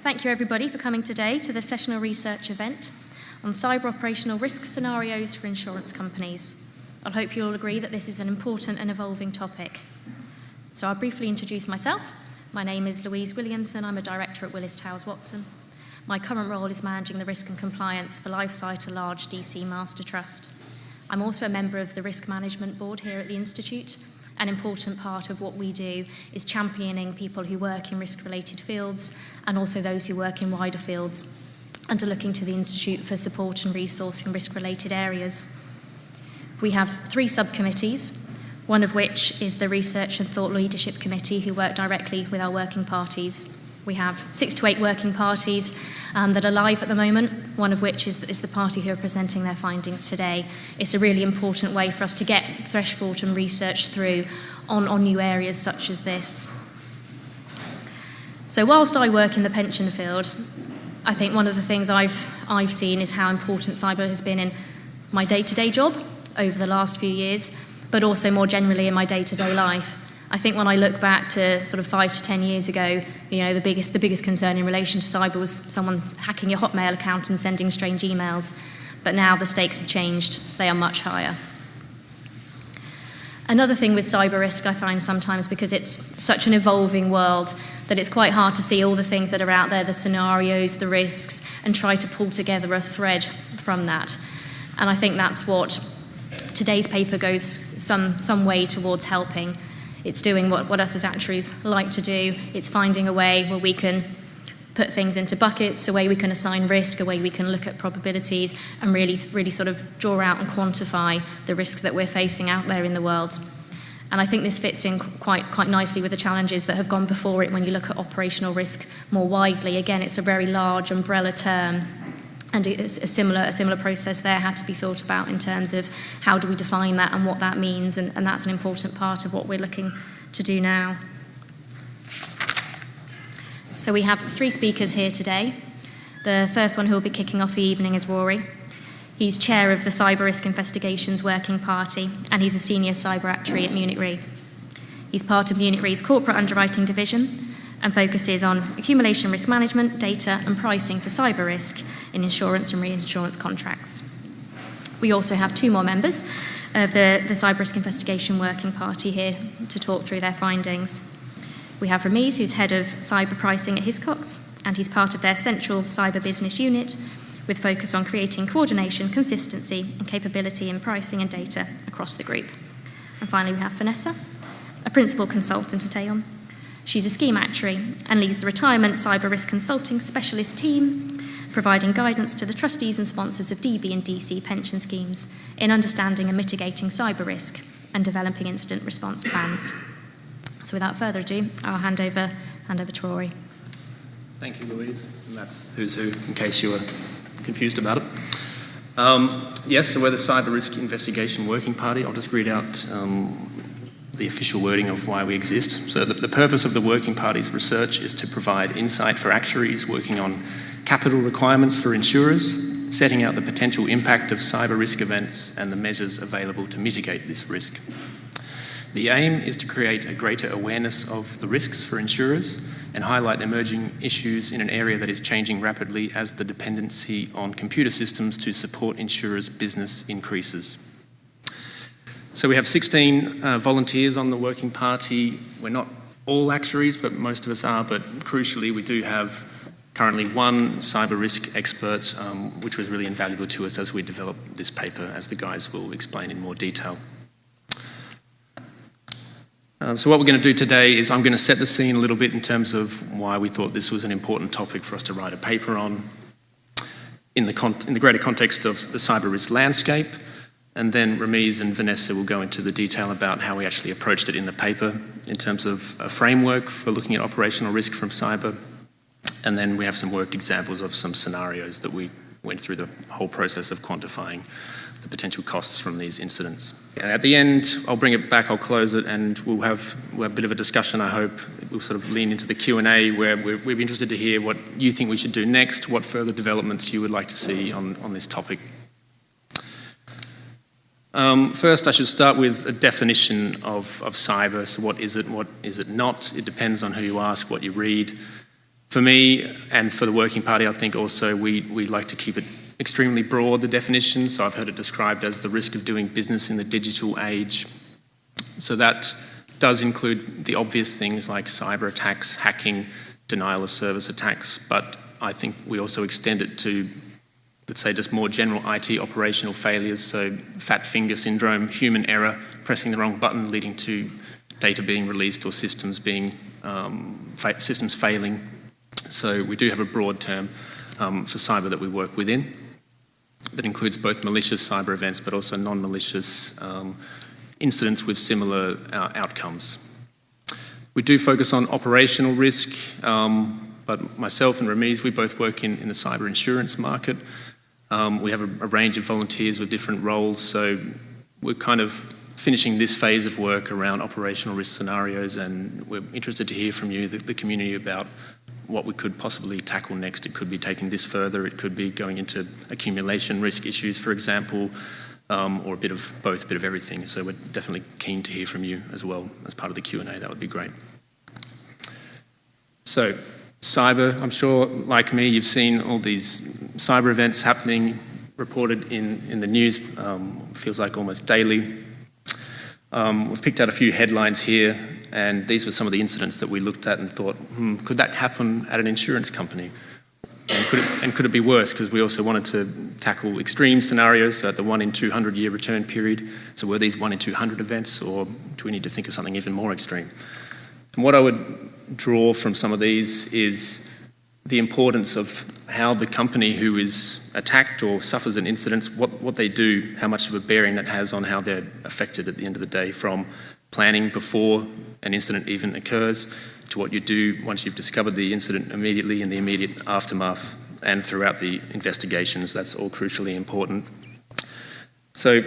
Thank you everybody for coming today to the Sessional research event on cyber operational risk scenarios for insurance companies. I hope you'll all agree that this is an important and evolving topic. So I'll briefly introduce myself. My name is Louise Williamson. I'm a director at Willis Towers Watson. My current role is managing the risk and compliance for LifeSite, a large DC master trust. I'm also a member of the risk management board here at the Institute. An important part of what we do is championing people who work in risk-related fields and also those who work in wider fields, and are looking to the Institute for support and resource in risk-related areas. We have 3 subcommittees, one of which is the Research and Thought Leadership Committee, who work directly with our working parties. We have 6 to 8 working parties that are live at the moment, one of which is the party who are presenting their findings today. It's a really important way for us to get fresh thought and research through on new areas such as this. So whilst I work in the pension field, I think one of the things I've seen is how important cyber has been in my day-to-day job over the last few years, but also more generally in my day-to-day life. I think when I look back to sort of 5 to 10 years ago, the biggest concern in relation to cyber was someone's hacking your Hotmail account and sending strange emails. But now the stakes have changed. They are much higher. Another thing with cyber risk I find sometimes, because it's such an evolving world, that it's quite hard to see all the things that are out there, the scenarios, the risks, and try to pull together a thread from that. And I think that's what today's paper goes some way towards helping. It's doing what us as actuaries like to do. It's finding a way where we can put things into buckets, a way we can assign risk, a way we can look at probabilities and really sort of draw out and quantify the risks that we're facing out there in the world. And I think this fits in quite nicely with the challenges that have gone before it when you look at operational risk more widely. Again, it's a very large umbrella term, and it's a similar process there had to be thought about in terms of how do we define that and what that means, and that's an important part of what we're looking to do now. So we have 3 speakers here today. The first one who will be kicking off the evening is Rory. He's chair of the Cyber Risk Investigations Working Party, and he's a senior cyber actuary at Munich Re. He's part of Munich Re's corporate underwriting division and focuses on accumulation risk management, data and pricing for cyber risk in insurance and reinsurance contracts. We also have 2 more members of the Cyber Risk Investigation Working Party here to talk through their findings. We have Rameez, who's head of cyber pricing at Hiscox, and he's part of their central cyber business unit with focus on creating coordination, consistency and capability in pricing and data across the group. And finally, we have Vanessa, a principal consultant at Aon. She's a scheme actuary and leads the retirement cyber risk consulting specialist team, providing guidance to the trustees and sponsors of DB and DC pension schemes in understanding and mitigating cyber risk and developing incident response plans. So without further ado, I'll hand over to Rory. Thank you, Louise. And that's who's who, in case you were confused about it. Yes, so we're the Cyber Risk Investigation Working Party. I'll just read out the official wording of why we exist. So the purpose of the Working Party's research is to provide insight for actuaries working on capital requirements for insurers, setting out the potential impact of cyber risk events and the measures available to mitigate this risk. The aim is to create a greater awareness of the risks for insurers and highlight emerging issues in an area that is changing rapidly as the dependency on computer systems to support insurers' business increases. So we have 16 volunteers on the Working Party. We're not all actuaries, but most of us are, but crucially we do have currently 1 cyber risk expert, which was really invaluable to us as we develop this paper, as the guys will explain in more detail. So what we're going to do today is I'm going to set the scene a little bit in terms of why we thought this was an important topic for us to write a paper on in the greater context of the cyber risk landscape, and then Rameez and Vanessa will go into the detail about how we actually approached it in the paper in terms of a framework for looking at operational risk from cyber, and then we have some worked examples of some scenarios that we went through the whole process of quantifying the potential costs from these incidents. And at the end, I'll bring it back, I'll close it, and we'll have a bit of a discussion, I hope. We'll sort of lean into the Q&A where we'd be interested to hear what you think we should do next, what further developments you would like to see on this topic. First, I should start with a definition of cyber. So what is it not? It depends on who you ask, what you read. For me and for the working party, I think also we like to keep it extremely broad, the definition. So I've heard it described as the risk of doing business in the digital age. So that does include the obvious things like cyber attacks, hacking, denial of service attacks, but I think we also extend it to, let's say, just more general IT operational failures, so fat finger syndrome, human error, pressing the wrong button leading to data being released or systems failing. So we do have a broad term for cyber that we work within that includes both malicious cyber events but also non-malicious incidents with similar outcomes. We do focus on operational risk, but myself and Ramiz, we both work in the cyber insurance market. We have a range of volunteers with different roles, so we're kind of finishing this phase of work around operational risk scenarios, and we're interested to hear from you, the community, about what we could possibly tackle next. It could be taking this further, it could be going into accumulation risk issues, for example, or a bit of both, a bit of everything. So we're definitely keen to hear from you as well as part of the Q&A. That would be great. So cyber, I'm sure, like me, you've seen all these cyber events happening, reported in the news, feels like almost daily. We've picked out a few headlines here, and these were some of the incidents that we looked at and thought, could that happen at an insurance company? And could it be worse? Because we also wanted to tackle extreme scenarios, so at the 1 in 200 year return period. So were these 1 in 200 events, or do we need to think of something even more extreme? And what I would draw from some of these is the importance of how the company who is attacked or suffers an incident, what they do, how much of a bearing that has on how they're affected at the end of the day, from planning before an incident even occurs to what you do once you've discovered the incident immediately, in the immediate aftermath, and throughout the investigations. That's all crucially important. So,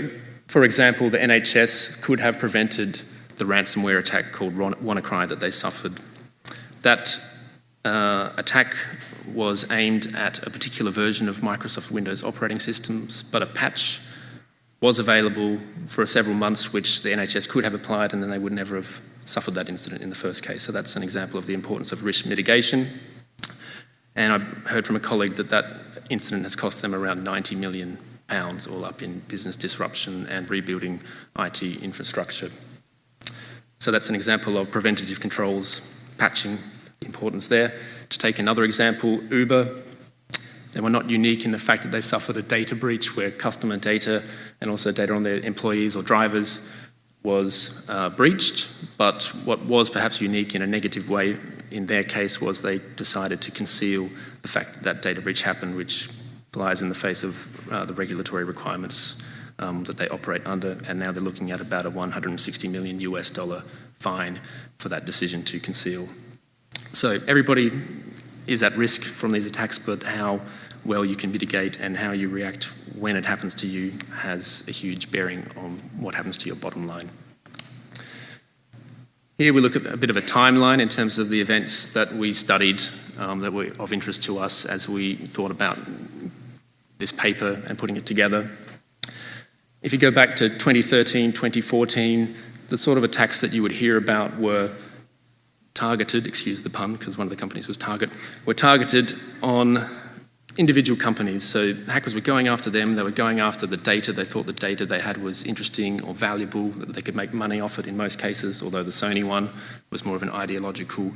for example, the NHS could have prevented the ransomware attack called WannaCry that they suffered. That attack was aimed at a particular version of Microsoft Windows operating systems, but a patch was available for several months, which the NHS could have applied, and then they would never have suffered that incident in the first case. So that's an example of the importance of risk mitigation. And I heard from a colleague that incident has cost them around £90 million, all up in business disruption and rebuilding IT infrastructure. So that's an example of preventative controls, patching, the importance there. To take another example, Uber, they were not unique in the fact that they suffered a data breach where customer data and also data on their employees or drivers was breached, but what was perhaps unique in a negative way in their case was they decided to conceal the fact that that data breach happened, which flies in the face of the regulatory requirements that they operate under, and now they're looking at about a $160 million US fine for that decision to conceal. So everybody is at risk from these attacks, but how well you can mitigate and how you react when it happens to you has a huge bearing on what happens to your bottom line. Here we look at a bit of a timeline in terms of the events that we studied that were of interest to us as we thought about this paper and putting it together. If you go back to 2013, 2014, the sort of attacks that you would hear about were targeted, excuse the pun, because one of the companies was Target, were targeted on individual companies. So hackers were going after them, they were going after the data. They thought the data they had was interesting or valuable, that they could make money off it in most cases, although the Sony one was more of an ideological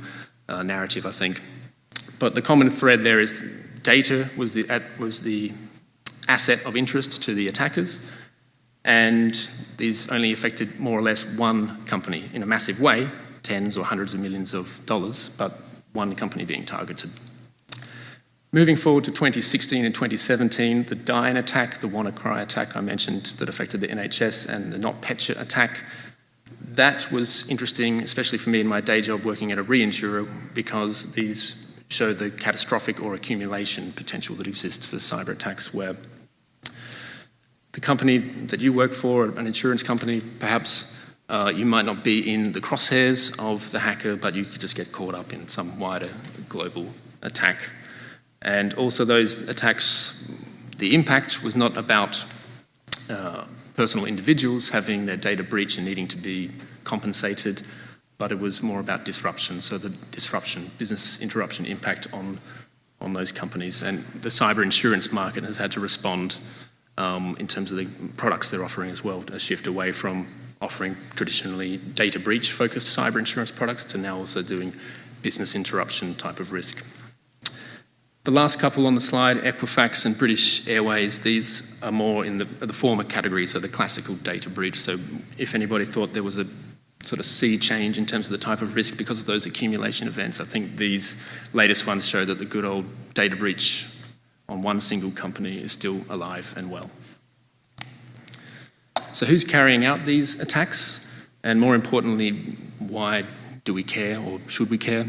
narrative, I think. But the common thread there is data was the asset of interest to the attackers, and these only affected more or less one company in a massive way, tens or hundreds of millions of dollars, but one company being targeted. Moving forward to 2016 and 2017, the Dyn attack, the WannaCry attack I mentioned that affected the NHS, and the NotPetya attack, that was interesting, especially for me in my day job working at a reinsurer, because these show the catastrophic or accumulation potential that exists for cyber attacks, where the company that you work for, an insurance company, perhaps you might not be in the crosshairs of the hacker, but you could just get caught up in some wider global attack. And also those attacks, the impact was not about personal individuals having their data breach and needing to be compensated, but it was more about disruption, so the disruption, business interruption impact on those companies. And the cyber insurance market has had to respond in terms of the products they're offering as well, a shift away from offering traditionally data breach focused cyber insurance products to now also doing business interruption type of risk. The last couple on the slide, Equifax and British Airways, these are more in the former category, so the classical data breach. So if anybody thought there was a sort of sea change in terms of the type of risk because of those accumulation events, I think these latest ones show that the good old data breach on one single company is still alive and well. So who's carrying out these attacks? And more importantly, why do we care, or should we care?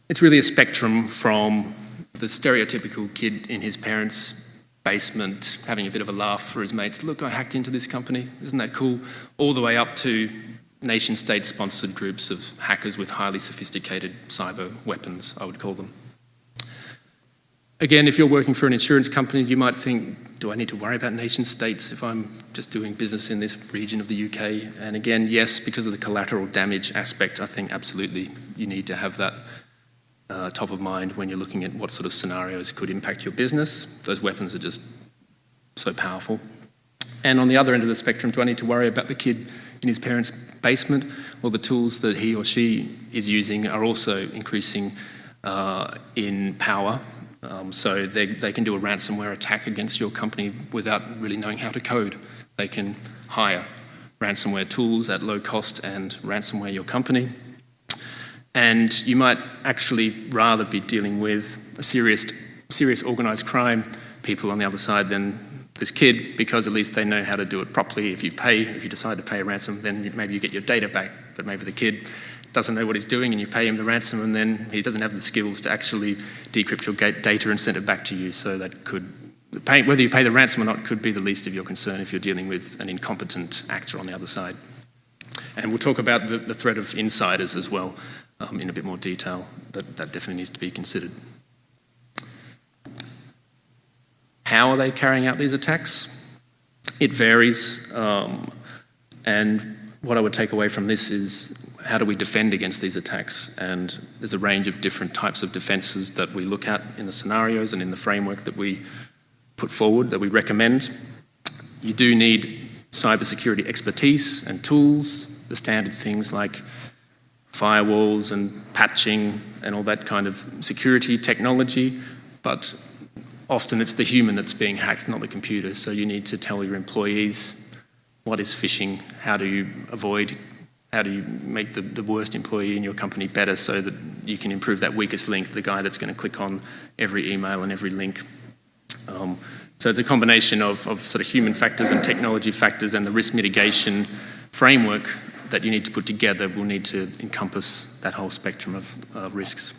It's really a spectrum from the stereotypical kid in his parents' basement having a bit of a laugh for his mates, look, I hacked into this company, isn't that cool? All the way up to nation-state sponsored groups of hackers with highly sophisticated cyber weapons, I would call them. Again, if you're working for an insurance company, you might think, do I need to worry about nation states if I'm just doing business in this region of the UK? And again, yes, because of the collateral damage aspect, I think absolutely you need to have that top of mind when you're looking at what sort of scenarios could impact your business. Those weapons are just so powerful. And on the other end of the spectrum, do I need to worry about the kid in his parents' basement? Well, the tools that he or she is using are also increasing in power. So they can do a ransomware attack against your company without really knowing how to code. They can hire ransomware tools at low cost and ransomware your company. And you might actually rather be dealing with a serious organised crime people on the other side than this kid, because at least they know how to do it properly. If you decide to pay a ransom, then maybe you get your data back, but maybe the kid doesn't know what he's doing and you pay him the ransom and then he doesn't have the skills to actually decrypt your data and send it back to you. So that could, whether you pay the ransom or not, could be the least of your concern if you're dealing with an incompetent actor on the other side. And we'll talk about the threat of insiders as well in a bit more detail. That definitely needs to be considered. How are they carrying out these attacks? It varies. And what I would take away from this is, how do we defend against these attacks? And there's a range of different types of defences that we look at in the scenarios and in the framework that we put forward, that we recommend. You do need cybersecurity expertise and tools, the standard things like firewalls and patching and all that kind of security technology, but often it's the human that's being hacked, not the computer. So you need to tell your employees what is phishing, how do you make the worst employee in your company better so that you can improve that weakest link, the guy that's going to click on every email and every link. So it's a combination of sort of human factors and technology factors, and the risk mitigation framework that you need to put together will need to encompass that whole spectrum of risks.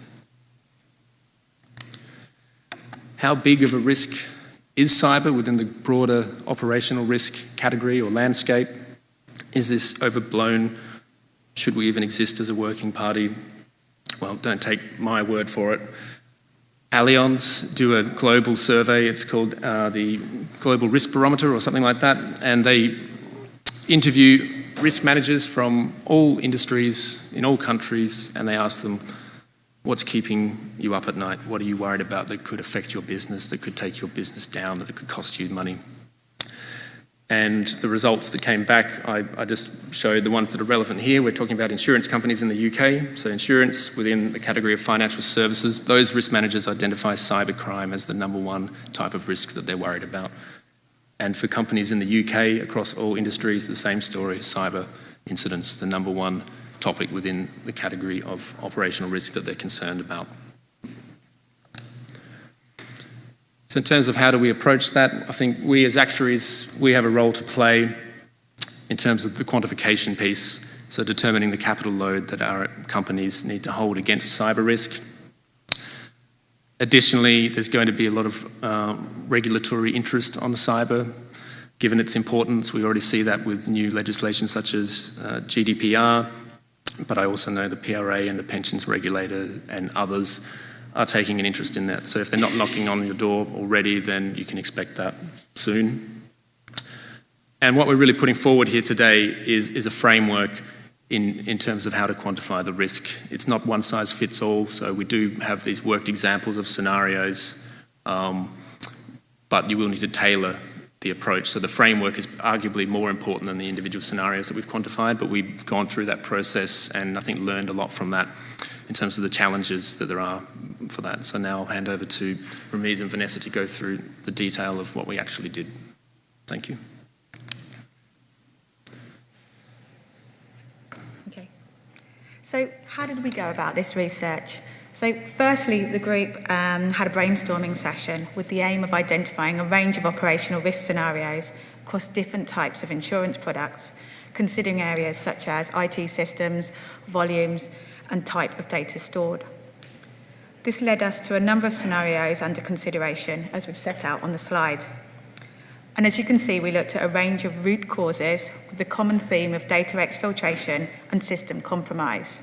How big of a risk is cyber within the broader operational risk category or landscape? Is this overblown? Should we even exist as a working party? Well, don't take my word for it. Allianz do a global survey, it's called the Global Risk Barometer or something like that, and they interview risk managers from all industries, in all countries, and they ask them, what's keeping you up at night? What are you worried about that could affect your business, that could take your business down, that could cost you money? And the results that came back, I just showed the ones that are relevant here. We're talking about insurance companies in the UK. So insurance within the category of financial services, those risk managers identify cybercrime as the number one type of risk that they're worried about. And for companies in the UK, across all industries, the same story, cyber incidents, the number one topic within the category of operational risk that they're concerned about. So in terms of how do we approach that, I think we as actuaries, we have a role to play in terms of the quantification piece, so determining the capital load that our companies need to hold against cyber risk. Additionally, there's going to be a lot of regulatory interest on cyber, given its importance. We already see that with new legislation such as GDPR, but I also know the PRA and the pensions regulator and others are taking an interest in that. So if they're not knocking on your door already, then you can expect that soon. And what we're really putting forward here today is a framework in terms of how to quantify the risk. It's not one size fits all, so we do have these worked examples of scenarios, but you will need to tailor the approach. So the framework is arguably more important than the individual scenarios that we've quantified, but we've gone through that process and I think learned a lot from that in terms of the challenges that there are for that. So now I'll hand over to Ramiz and Vanessa to go through the detail of what we actually did. Thank you. Okay. So how did we go about this research? So firstly, the group had a brainstorming session with the aim of identifying a range of operational risk scenarios across different types of insurance products, considering areas such as IT systems, volumes, and type of data stored. This led us to a number of scenarios under consideration, as we've set out on the slide. And as you can see, we looked at a range of root causes with the common theme of data exfiltration and system compromise.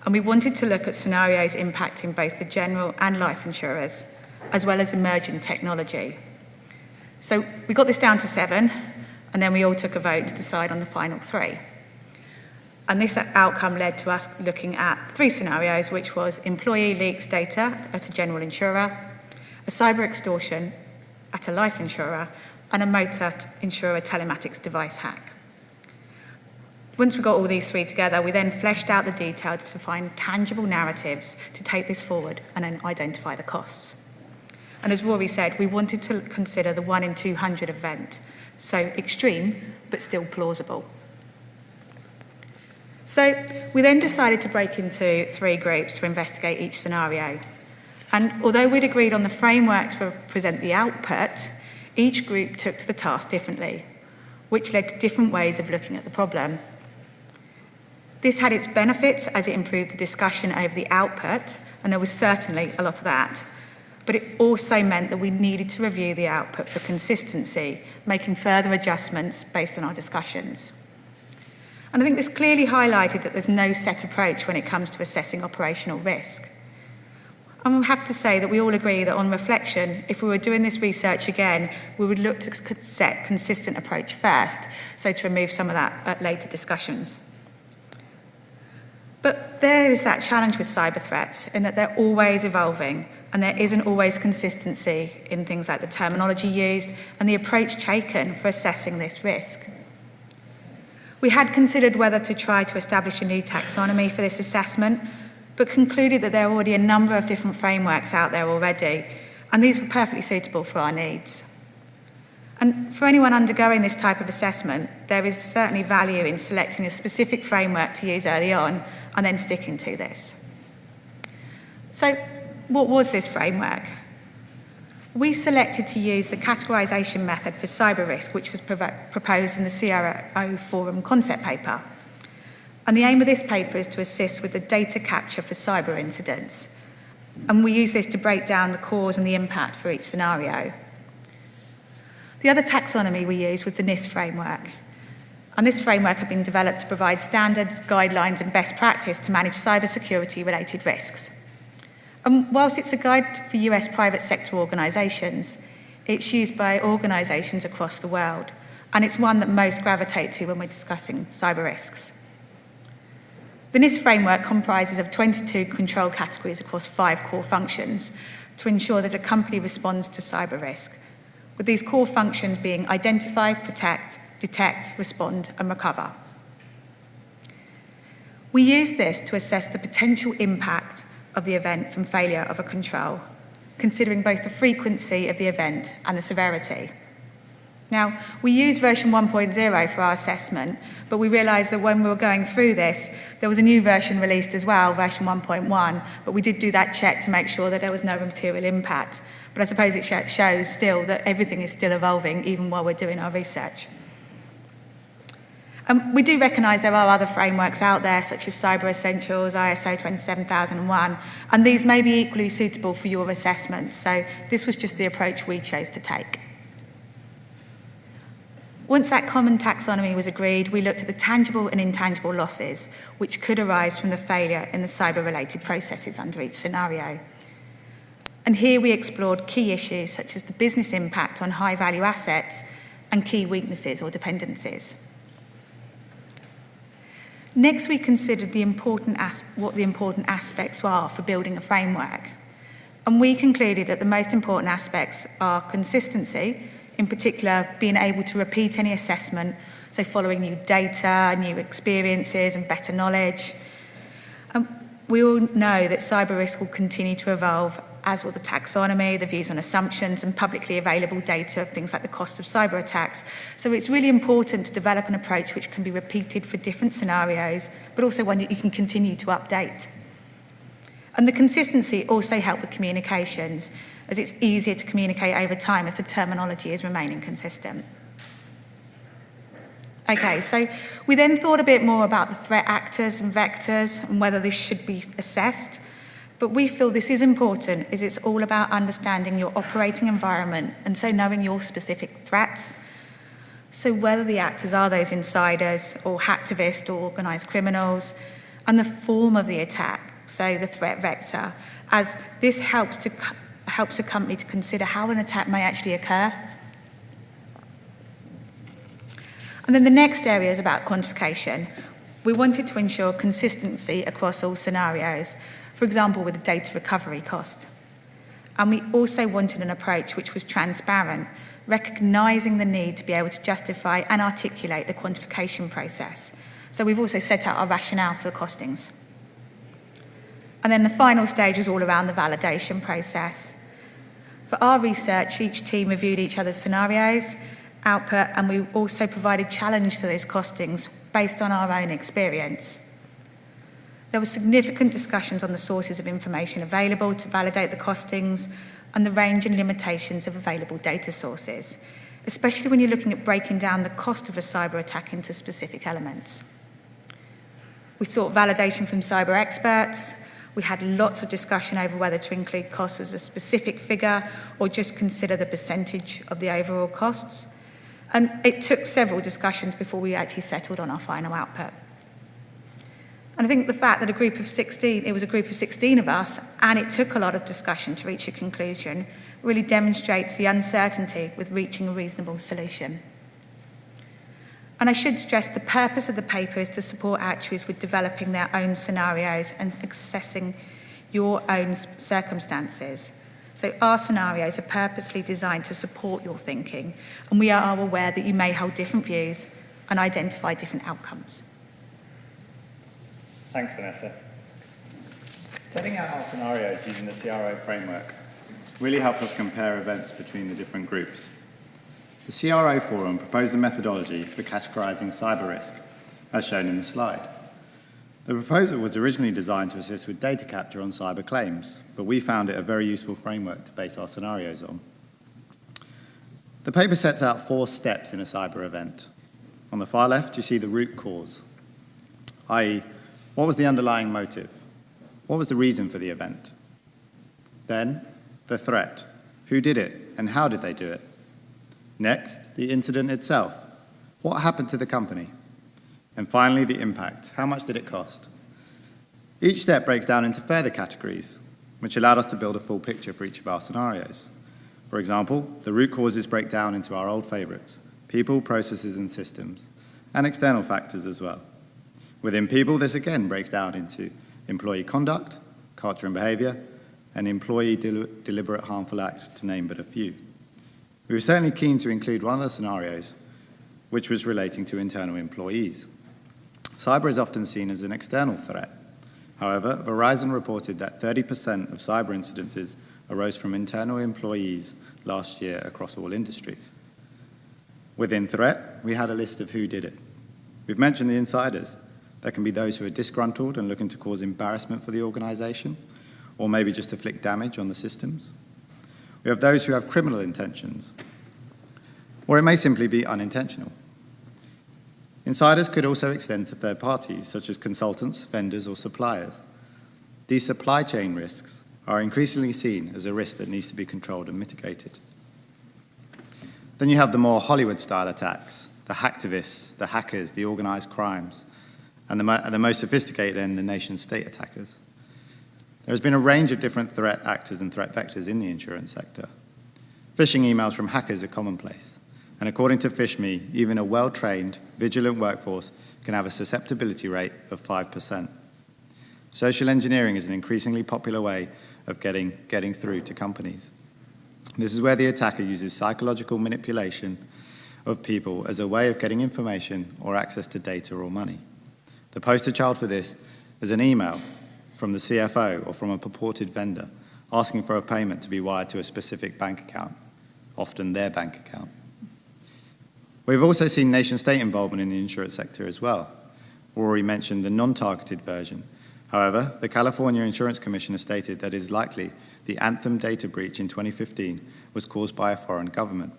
And we wanted to look at scenarios impacting both the general and life insurers, as well as emerging technology. So we got this down to 7, and then we all took a vote to decide on the final 3. And this outcome led to us looking at 3 scenarios, which was employee leaks data at a general insurer, a cyber extortion at a life insurer, and a motor insurer telematics device hack. Once we got all these 3 together, we then fleshed out the detail to find tangible narratives to take this forward and then identify the costs. And as Rory said, we wanted to consider the 1 in 200 event, so extreme, but still plausible. So we then decided to break into 3 groups to investigate each scenario. And although we'd agreed on the framework to present the output, each group took to the task differently, which led to different ways of looking at the problem. This had its benefits as it improved the discussion over the output, and there was certainly a lot of that. But it also meant that we needed to review the output for consistency, making further adjustments based on our discussions. And I think this clearly highlighted that there's no set approach when it comes to assessing operational risk. And we'll have to say that we all agree that on reflection, if we were doing this research again, we would look to set consistent approach first, so to remove some of that at later discussions. But there is that challenge with cyber threats in that they're always evolving and there isn't always consistency in things like the terminology used and the approach taken for assessing this risk. We had considered whether to try to establish a new taxonomy for this assessment, but concluded that there are already a number of different frameworks out there already, and these were perfectly suitable for our needs. And for anyone undergoing this type of assessment, there is certainly value in selecting a specific framework to use early on and then sticking to this. So, what was this framework? We selected to use the categorisation method for cyber risk, which was proposed in the CRO Forum concept paper. And the aim of this paper is to assist with the data capture for cyber incidents. And we use this to break down the cause and the impact for each scenario. The other taxonomy we used was the NIST framework. And this framework had been developed to provide standards, guidelines, and best practice to manage cybersecurity-related risks. And whilst it's a guide for US private sector organisations, it's used by organisations across the world, and it's one that most gravitate to when we're discussing cyber risks. The NIST framework comprises of 22 control categories across 5 core functions to ensure that a company responds to cyber risk, with these core functions being identify, protect, detect, respond, and recover. We use this to assess the potential impact of the event from failure of a control, considering both the frequency of the event and the severity. Now, we use version 1.0 for our assessment, but we realised that when we were going through this, there was a new version released as well, version 1.1, but we did do that check to make sure that there was no material impact. But I suppose it shows still that everything is still evolving, even while we're doing our research. We do recognise there are other frameworks out there, such as Cyber Essentials, ISO 27001, and these may be equally suitable for your assessment, so this was just the approach we chose to take. Once that common taxonomy was agreed, we looked at the tangible and intangible losses which could arise from the failure in the cyber-related processes under each scenario. And here we explored key issues such as the business impact on high-value assets and key weaknesses or dependencies. Next, we considered what the important aspects are for building a framework. And we concluded that the most important aspects are consistency, in particular being able to repeat any assessment, so following new data, new experiences and better knowledge. We all know that cyber risk will continue to evolve, as will the taxonomy, the views on assumptions and publicly available data of things like the cost of cyber attacks. So it's really important to develop an approach which can be repeated for different scenarios, but also one that you can continue to update. And the consistency also helps with communications, as it's easier to communicate over time if the terminology is remaining consistent. Okay, so we then thought a bit more about the threat actors and vectors and whether this should be assessed. But we feel this is important, as it's all about understanding your operating environment and so knowing your specific threats. So whether the actors are those insiders or hacktivists or organised criminals, and the form of the attack, so the threat vector, as this helps a company to consider how an attack may actually occur. And then the next area is about quantification. We wanted to ensure consistency across all scenarios, for example, with the data recovery cost. And we also wanted an approach which was transparent, recognising the need to be able to justify and articulate the quantification process. So we've also set out our rationale for the costings. And then the final stage was all around the validation process. For our research, each team reviewed each other's scenarios, output, and we also provided challenge to those costings based on our own experience. There were significant discussions on the sources of information available to validate the costings and the range and limitations of available data sources, especially when you're looking at breaking down the cost of a cyber attack into specific elements. We sought validation from cyber experts. We had lots of discussion over whether to include costs as a specific figure or just consider the percentage of the overall costs. And it took several discussions before we actually settled on our final output. And I think the fact that it was a group of 16 of us, and it took a lot of discussion to reach a conclusion, really demonstrates the uncertainty with reaching a reasonable solution. And I should stress the purpose of the paper is to support actuaries with developing their own scenarios and assessing your own circumstances. So our scenarios are purposely designed to support your thinking, and we are aware that you may hold different views and identify different outcomes. Thanks, Vanessa. Setting out our scenarios using the CRO framework really helped us compare events between the different groups. The CRO Forum proposed a methodology for categorising cyber risk, as shown in the slide. The proposal was originally designed to assist with data capture on cyber claims, but we found it a very useful framework to base our scenarios on. The paper sets out 4 steps in a cyber event. On the far left, you see the root cause, i.e., what was the underlying motive? What was the reason for the event? Then, the threat. Who did it, and how did they do it? Next, the incident itself. What happened to the company? And finally, the impact. How much did it cost? Each step breaks down into further categories, which allowed us to build a full picture for each of our scenarios. For example, the root causes break down into our old favourites: people, processes and systems, and external factors as well. Within people, this again breaks down into employee conduct, culture and behaviour, and employee deliberate harmful acts, to name but a few. We were certainly keen to include one of the scenarios, which was relating to internal employees. Cyber is often seen as an external threat. However, Verizon reported that 30% of cyber incidences arose from internal employees last year across all industries. Within threat, we had a list of who did it. We've mentioned the insiders. There can be those who are disgruntled and looking to cause embarrassment for the organisation, or maybe just to inflict damage on the systems. We have those who have criminal intentions, or it may simply be unintentional. Insiders could also extend to third parties, such as consultants, vendors, or suppliers. These supply chain risks are increasingly seen as a risk that needs to be controlled and mitigated. Then you have the more Hollywood-style attacks, the hacktivists, the hackers, the organised crimes, and the most sophisticated end, the nation-state attackers. There has been a range of different threat actors and threat vectors in the insurance sector. Phishing emails from hackers are commonplace. And according to PhishMe, even a well-trained, vigilant workforce can have a susceptibility rate of 5%. Social engineering is an increasingly popular way of getting through to companies. This is where the attacker uses psychological manipulation of people as a way of getting information or access to data or money. The poster child for this is an email from the CFO or from a purported vendor asking for a payment to be wired to a specific bank account, often their bank account. We've also seen nation-state involvement in the insurance sector as well. Rory mentioned the non-targeted version. However, the California Insurance Commission has stated that it is likely the Anthem data breach in 2015 was caused by a foreign government.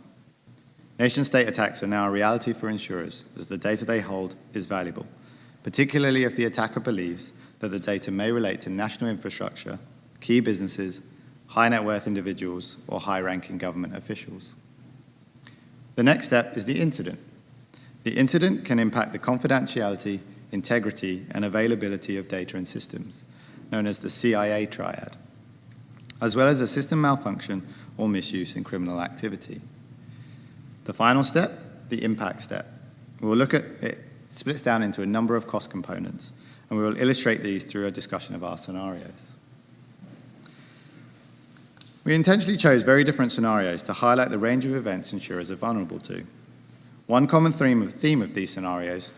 Nation-state attacks are now a reality for insurers, as the data they hold is valuable, particularly if the attacker believes that the data may relate to national infrastructure, key businesses, high net worth individuals, or high-ranking government officials. The next step is the incident. The incident can impact the confidentiality, integrity, and availability of data and systems, known as the CIA triad, as well as a system malfunction or misuse in criminal activity. The final step, the impact step. We will look at it splits down into a number of cost components, and we will illustrate these through a discussion of our scenarios. We intentionally chose very different scenarios to highlight the range of events insurers are vulnerable to. One common theme of these scenarios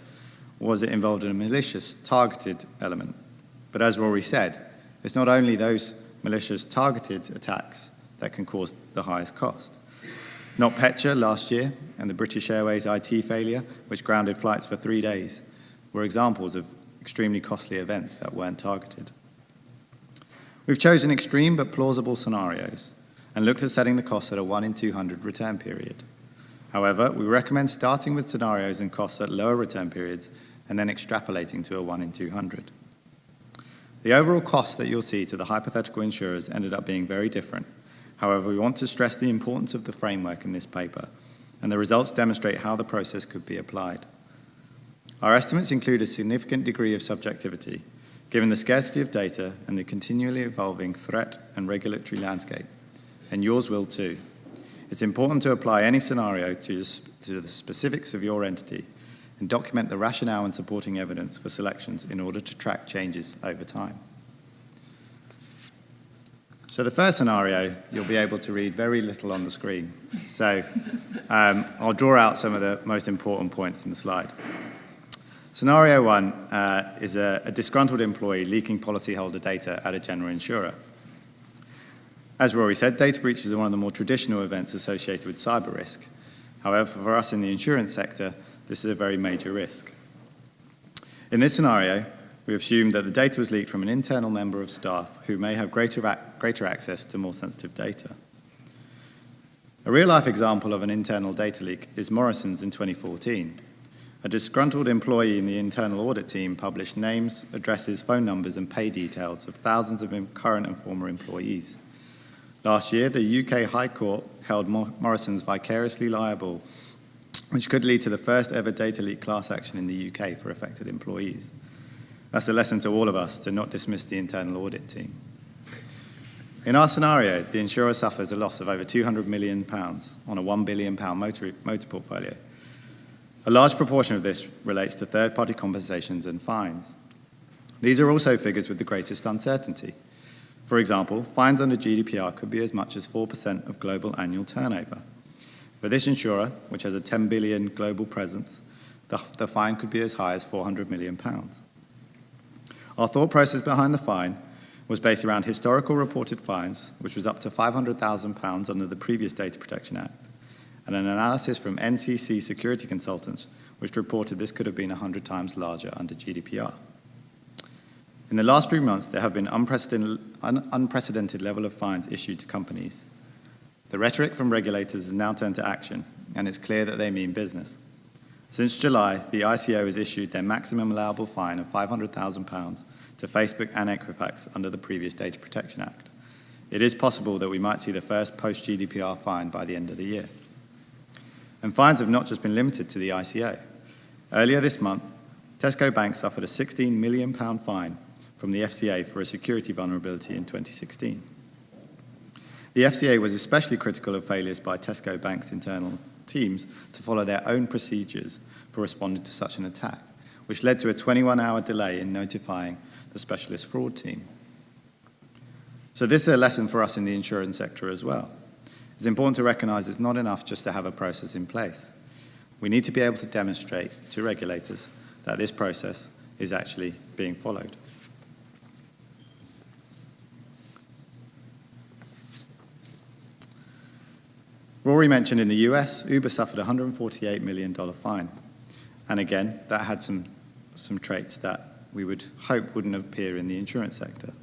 was it involved a malicious, targeted element. But as Rory said, it's not only those malicious, targeted attacks that can cause the highest cost. NotPetya last year and the British Airways IT failure, which grounded flights for 3 days, were examples of extremely costly events that weren't targeted. We've chosen extreme but plausible scenarios and looked at setting the cost at a 1 in 200 return period. However, we recommend starting with scenarios and costs at lower return periods and then extrapolating to a 1 in 200. The overall cost that you'll see to the hypothetical insurers ended up being very different. However, we want to stress the importance of the framework in this paper, and the results demonstrate how the process could be applied. Our estimates include a significant degree of subjectivity, given the scarcity of data and the continually evolving threat and regulatory landscape, and yours will too. It's important to apply any scenario to the specifics of your entity and document the rationale and supporting evidence for selections in order to track changes over time. So the first scenario, you'll be able to read very little on the screen. So I'll draw out some of the most important points in the slide. Scenario 1 is a disgruntled employee leaking policyholder data at a general insurer. As Rory said, data breaches are one of the more traditional events associated with cyber risk. However, for us in the insurance sector, this is a very major risk. In this scenario, we assumed that the data was leaked from an internal member of staff who may have greater access to more sensitive data. A real-life example of an internal data leak is Morrison's in 2014. A disgruntled employee in the internal audit team published names, addresses, phone numbers, and pay details of thousands of current and former employees. Last year, the UK High Court held Morrison's vicariously liable, which could lead to the first ever data leak class action in the UK for affected employees. That's a lesson to all of us to not dismiss the internal audit team. In our scenario, the insurer suffers a loss of over £200 million on a £1 billion motor portfolio. A large proportion of this relates to third-party compensations and fines. These are also figures with the greatest uncertainty. For example, fines under GDPR could be as much as 4% of global annual turnover. For this insurer, which has a 10 billion global presence, the fine could be as high as £400 million. Our thought process behind the fine was based around historical reported fines, which was up to £500,000 under the previous Data Protection Act, and an analysis from NCC security consultants, which reported this could have been 100 times larger under GDPR. In the last few months, there have been unprecedented level of fines issued to companies. The rhetoric from regulators has now turned to action, and it's clear that they mean business. Since July, the ICO has issued their maximum allowable fine of £500,000 to Facebook and Equifax under the previous Data Protection Act. It is possible that we might see the first post-GDPR fine by the end of the year. And fines have not just been limited to the ICO. Earlier this month, Tesco Bank suffered a £16 million fine from the FCA for a security vulnerability in 2016. The FCA was especially critical of failures by Tesco Bank's internal teams to follow their own procedures for responding to such an attack, which led to a 21-hour delay in notifying the specialist fraud team. So this is a lesson for us in the insurance sector as well. It's important to recognise it's not enough just to have a process in place. We need to be able to demonstrate to regulators that this process is actually being followed. Rory mentioned in the US, Uber suffered a $148 million fine. And again, that had some traits that we would hope wouldn't appear in the insurance sector.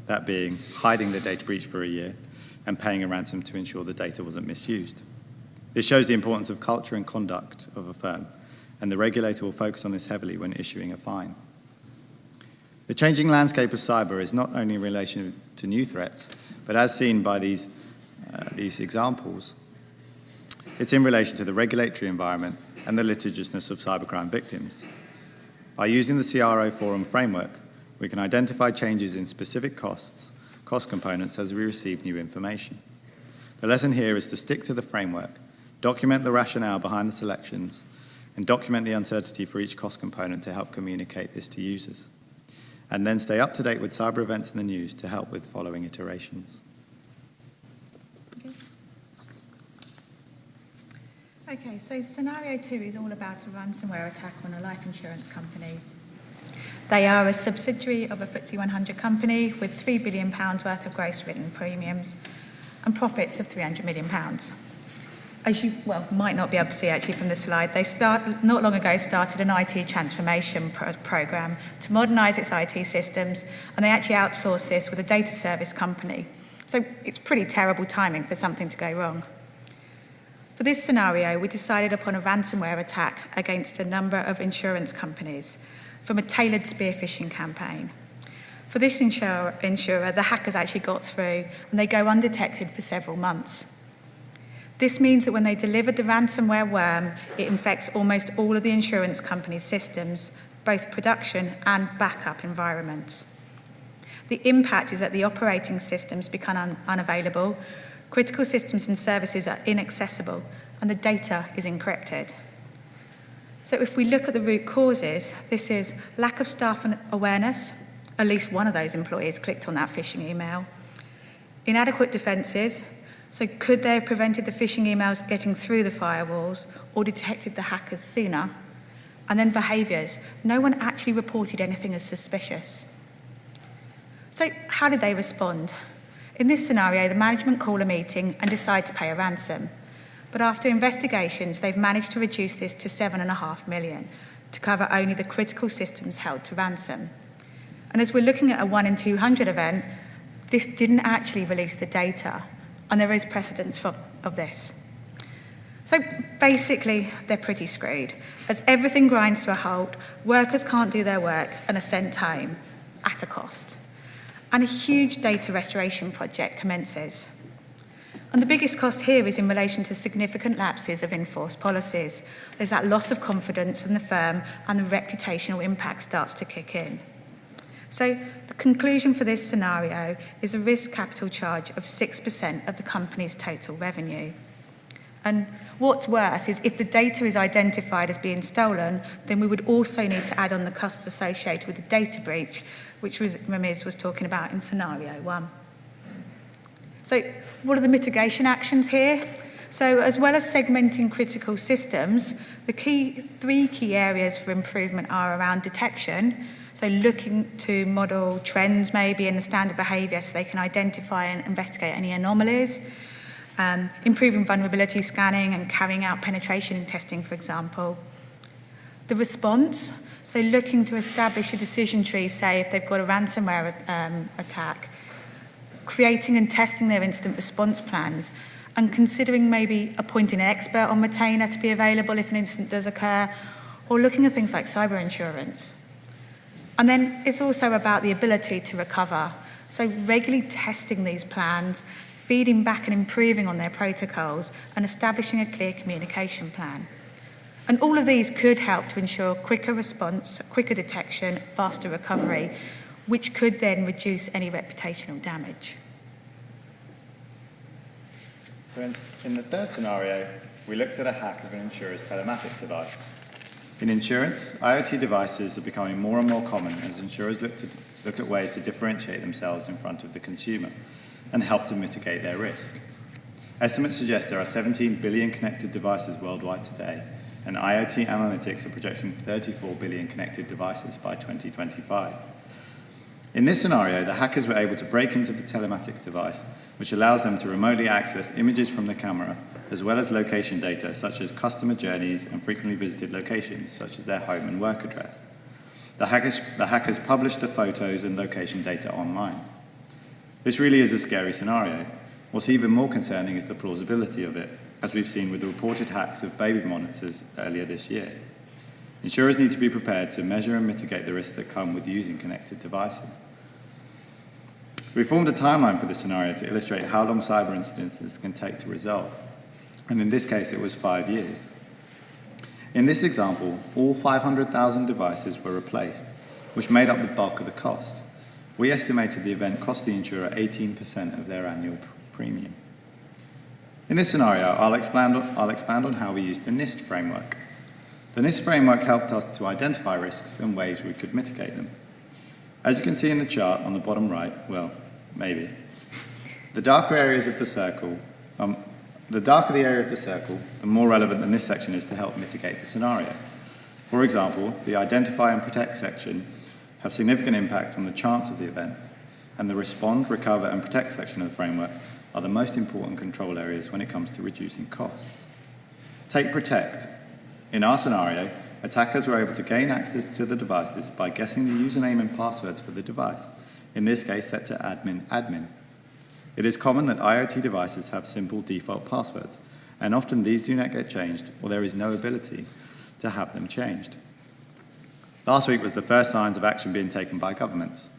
That being hiding the data breach for a year and paying a ransom to ensure the data wasn't misused. This shows the importance of culture and conduct of a firm, and the regulator will focus on this heavily when issuing a fine. The changing landscape of cyber is not only in relation to new threats, but as seen by these examples, it's in relation to the regulatory environment and the litigiousness of cybercrime victims. By using the CRO Forum framework, we can identify changes in specific cost components as we receive new information. The lesson here is to stick to the framework, document the rationale behind the selections, and document the uncertainty for each cost component to help communicate this to users. And then stay up to date with cyber events in the news to help with following iterations. Okay, so scenario 2 is all about a ransomware attack on a life insurance company. They are a subsidiary of a FTSE 100 company with £3 billion worth of gross written premiums and profits of £300 million. As you might not be able to see actually from the slide, they not long ago started an IT transformation program to modernise its IT systems, and they actually outsourced this with a data service company. So it's pretty terrible timing for something to go wrong. For this scenario, we decided upon a ransomware attack against a number of insurance companies from a tailored spear phishing campaign. For this insurer, the hackers actually got through and they go undetected for several months. This means that when they delivered the ransomware worm, it infects almost all of the insurance company's systems, both production and backup environments. The impact is that the operating systems become unavailable, critical systems and services are inaccessible, and the data is encrypted. So if we look at the root causes, this is lack of staff awareness. At least one of those employees clicked on that phishing email. Inadequate defences. So could they have prevented the phishing emails getting through the firewalls or detected the hackers sooner? And then behaviours. No one actually reported anything as suspicious. So how did they respond? In this scenario, the management call a meeting and decide to pay a ransom. But after investigations, they've managed to reduce this to $7.5 million to cover only the critical systems held to ransom. And as we're looking at a 1 in 200 event, this didn't actually release the data, and there is precedence of this. So basically, they're pretty screwed. As everything grinds to a halt, workers can't do their work and are sent home at a cost. And a huge data restoration project commences. And the biggest cost here is in relation to significant lapses of enforced policies. There's that loss of confidence in the firm and the reputational impact starts to kick in. So the conclusion for this scenario is a risk capital charge of 6% of the company's total revenue. And what's worse is if the data is identified as being stolen, then we would also need to add on the costs associated with the data breach, which Ramiz was talking about in scenario 1. So what are the mitigation actions here? So as well as segmenting critical systems, the three key areas for improvement are around detection, so looking to model trends maybe in the standard behaviour so they can identify and investigate any anomalies, improving vulnerability scanning and carrying out penetration testing, for example. The response, so looking to establish a decision tree, say if they've got a ransomware attack, creating and testing their instant response plans, and considering maybe appointing an expert on retainer to be available if an incident does occur, or looking at things like cyber insurance. And then it's also about the ability to recover. So regularly testing these plans, feeding back and improving on their protocols, and establishing a clear communication plan. And all of these could help to ensure quicker response, quicker detection, faster recovery, which could then reduce any reputational damage. So in the third scenario, we looked at a hack of an insurer's telematics device. In insurance, IoT devices are becoming more and more common as insurers look at ways to differentiate themselves in front of the consumer and help to mitigate their risk. Estimates suggest there are 17 billion connected devices worldwide today, and IoT analytics are projecting 34 billion connected devices by 2025. In this scenario, the hackers were able to break into the telematics device, which allows them to remotely access images from the camera, as well as location data such as customer journeys and frequently visited locations, such as their home and work address. The hackers published the photos and location data online. This really is a scary scenario. What's even more concerning is the plausibility of it, as we've seen with the reported hacks of baby monitors earlier this year. Insurers need to be prepared to measure and mitigate the risks that come with using connected devices. We formed a timeline for this scenario to illustrate how long cyber incidents can take to resolve, and in this case it was 5 years. In this example, all 500,000 devices were replaced, which made up the bulk of the cost. We estimated the event cost the insurer 18% of their annual premium. In this scenario, I'll expand on how we used the NIST framework. The NIST framework helped us to identify risks and ways we could mitigate them. As you can see in the chart on the bottom right, well, maybe, the darker areas of the circle, the darker the area of the circle, the more relevant the NIST section is to help mitigate the scenario. For example, the identify and protect section have significant impact on the chance of the event, and the respond, recover and protect section of the framework are the most important control areas when it comes to reducing costs. Take protect. In our scenario, attackers were able to gain access to the devices by guessing the username and passwords for the device, in this case set to admin. It is common that IoT devices have simple default passwords, and often these do not get changed or there is no ability to have them changed. Last week was the first signs of action being taken by governments.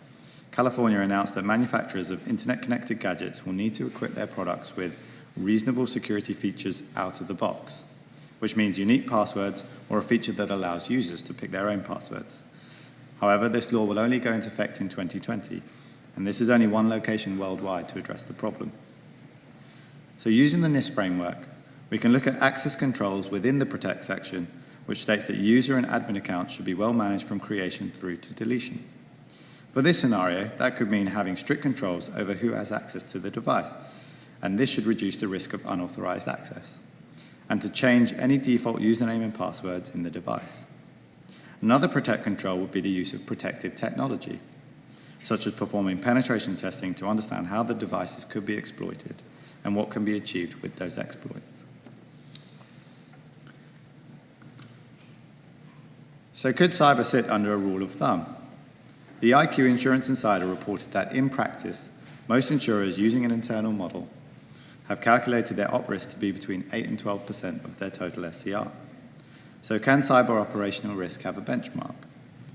California announced that manufacturers of internet-connected gadgets will need to equip their products with reasonable security features out of the box, which means unique passwords or a feature that allows users to pick their own passwords. However, this law will only go into effect in 2020, and this is only one location worldwide to address the problem. So using the NIST framework, we can look at access controls within the protect section, which states that user and admin accounts should be well managed from creation through to deletion. For this scenario, that could mean having strict controls over who has access to the device, and this should reduce the risk of unauthorized access, and to change any default username and passwords in the device. Another protect control would be the use of protective technology, such as performing penetration testing to understand how the devices could be exploited and what can be achieved with those exploits. So could cyber sit under a rule of thumb? The IQ Insurance Insider reported that in practice, most insurers using an internal model have calculated their op risk to be between 8 and 12% of their total SCR. So can cyber operational risk have a benchmark?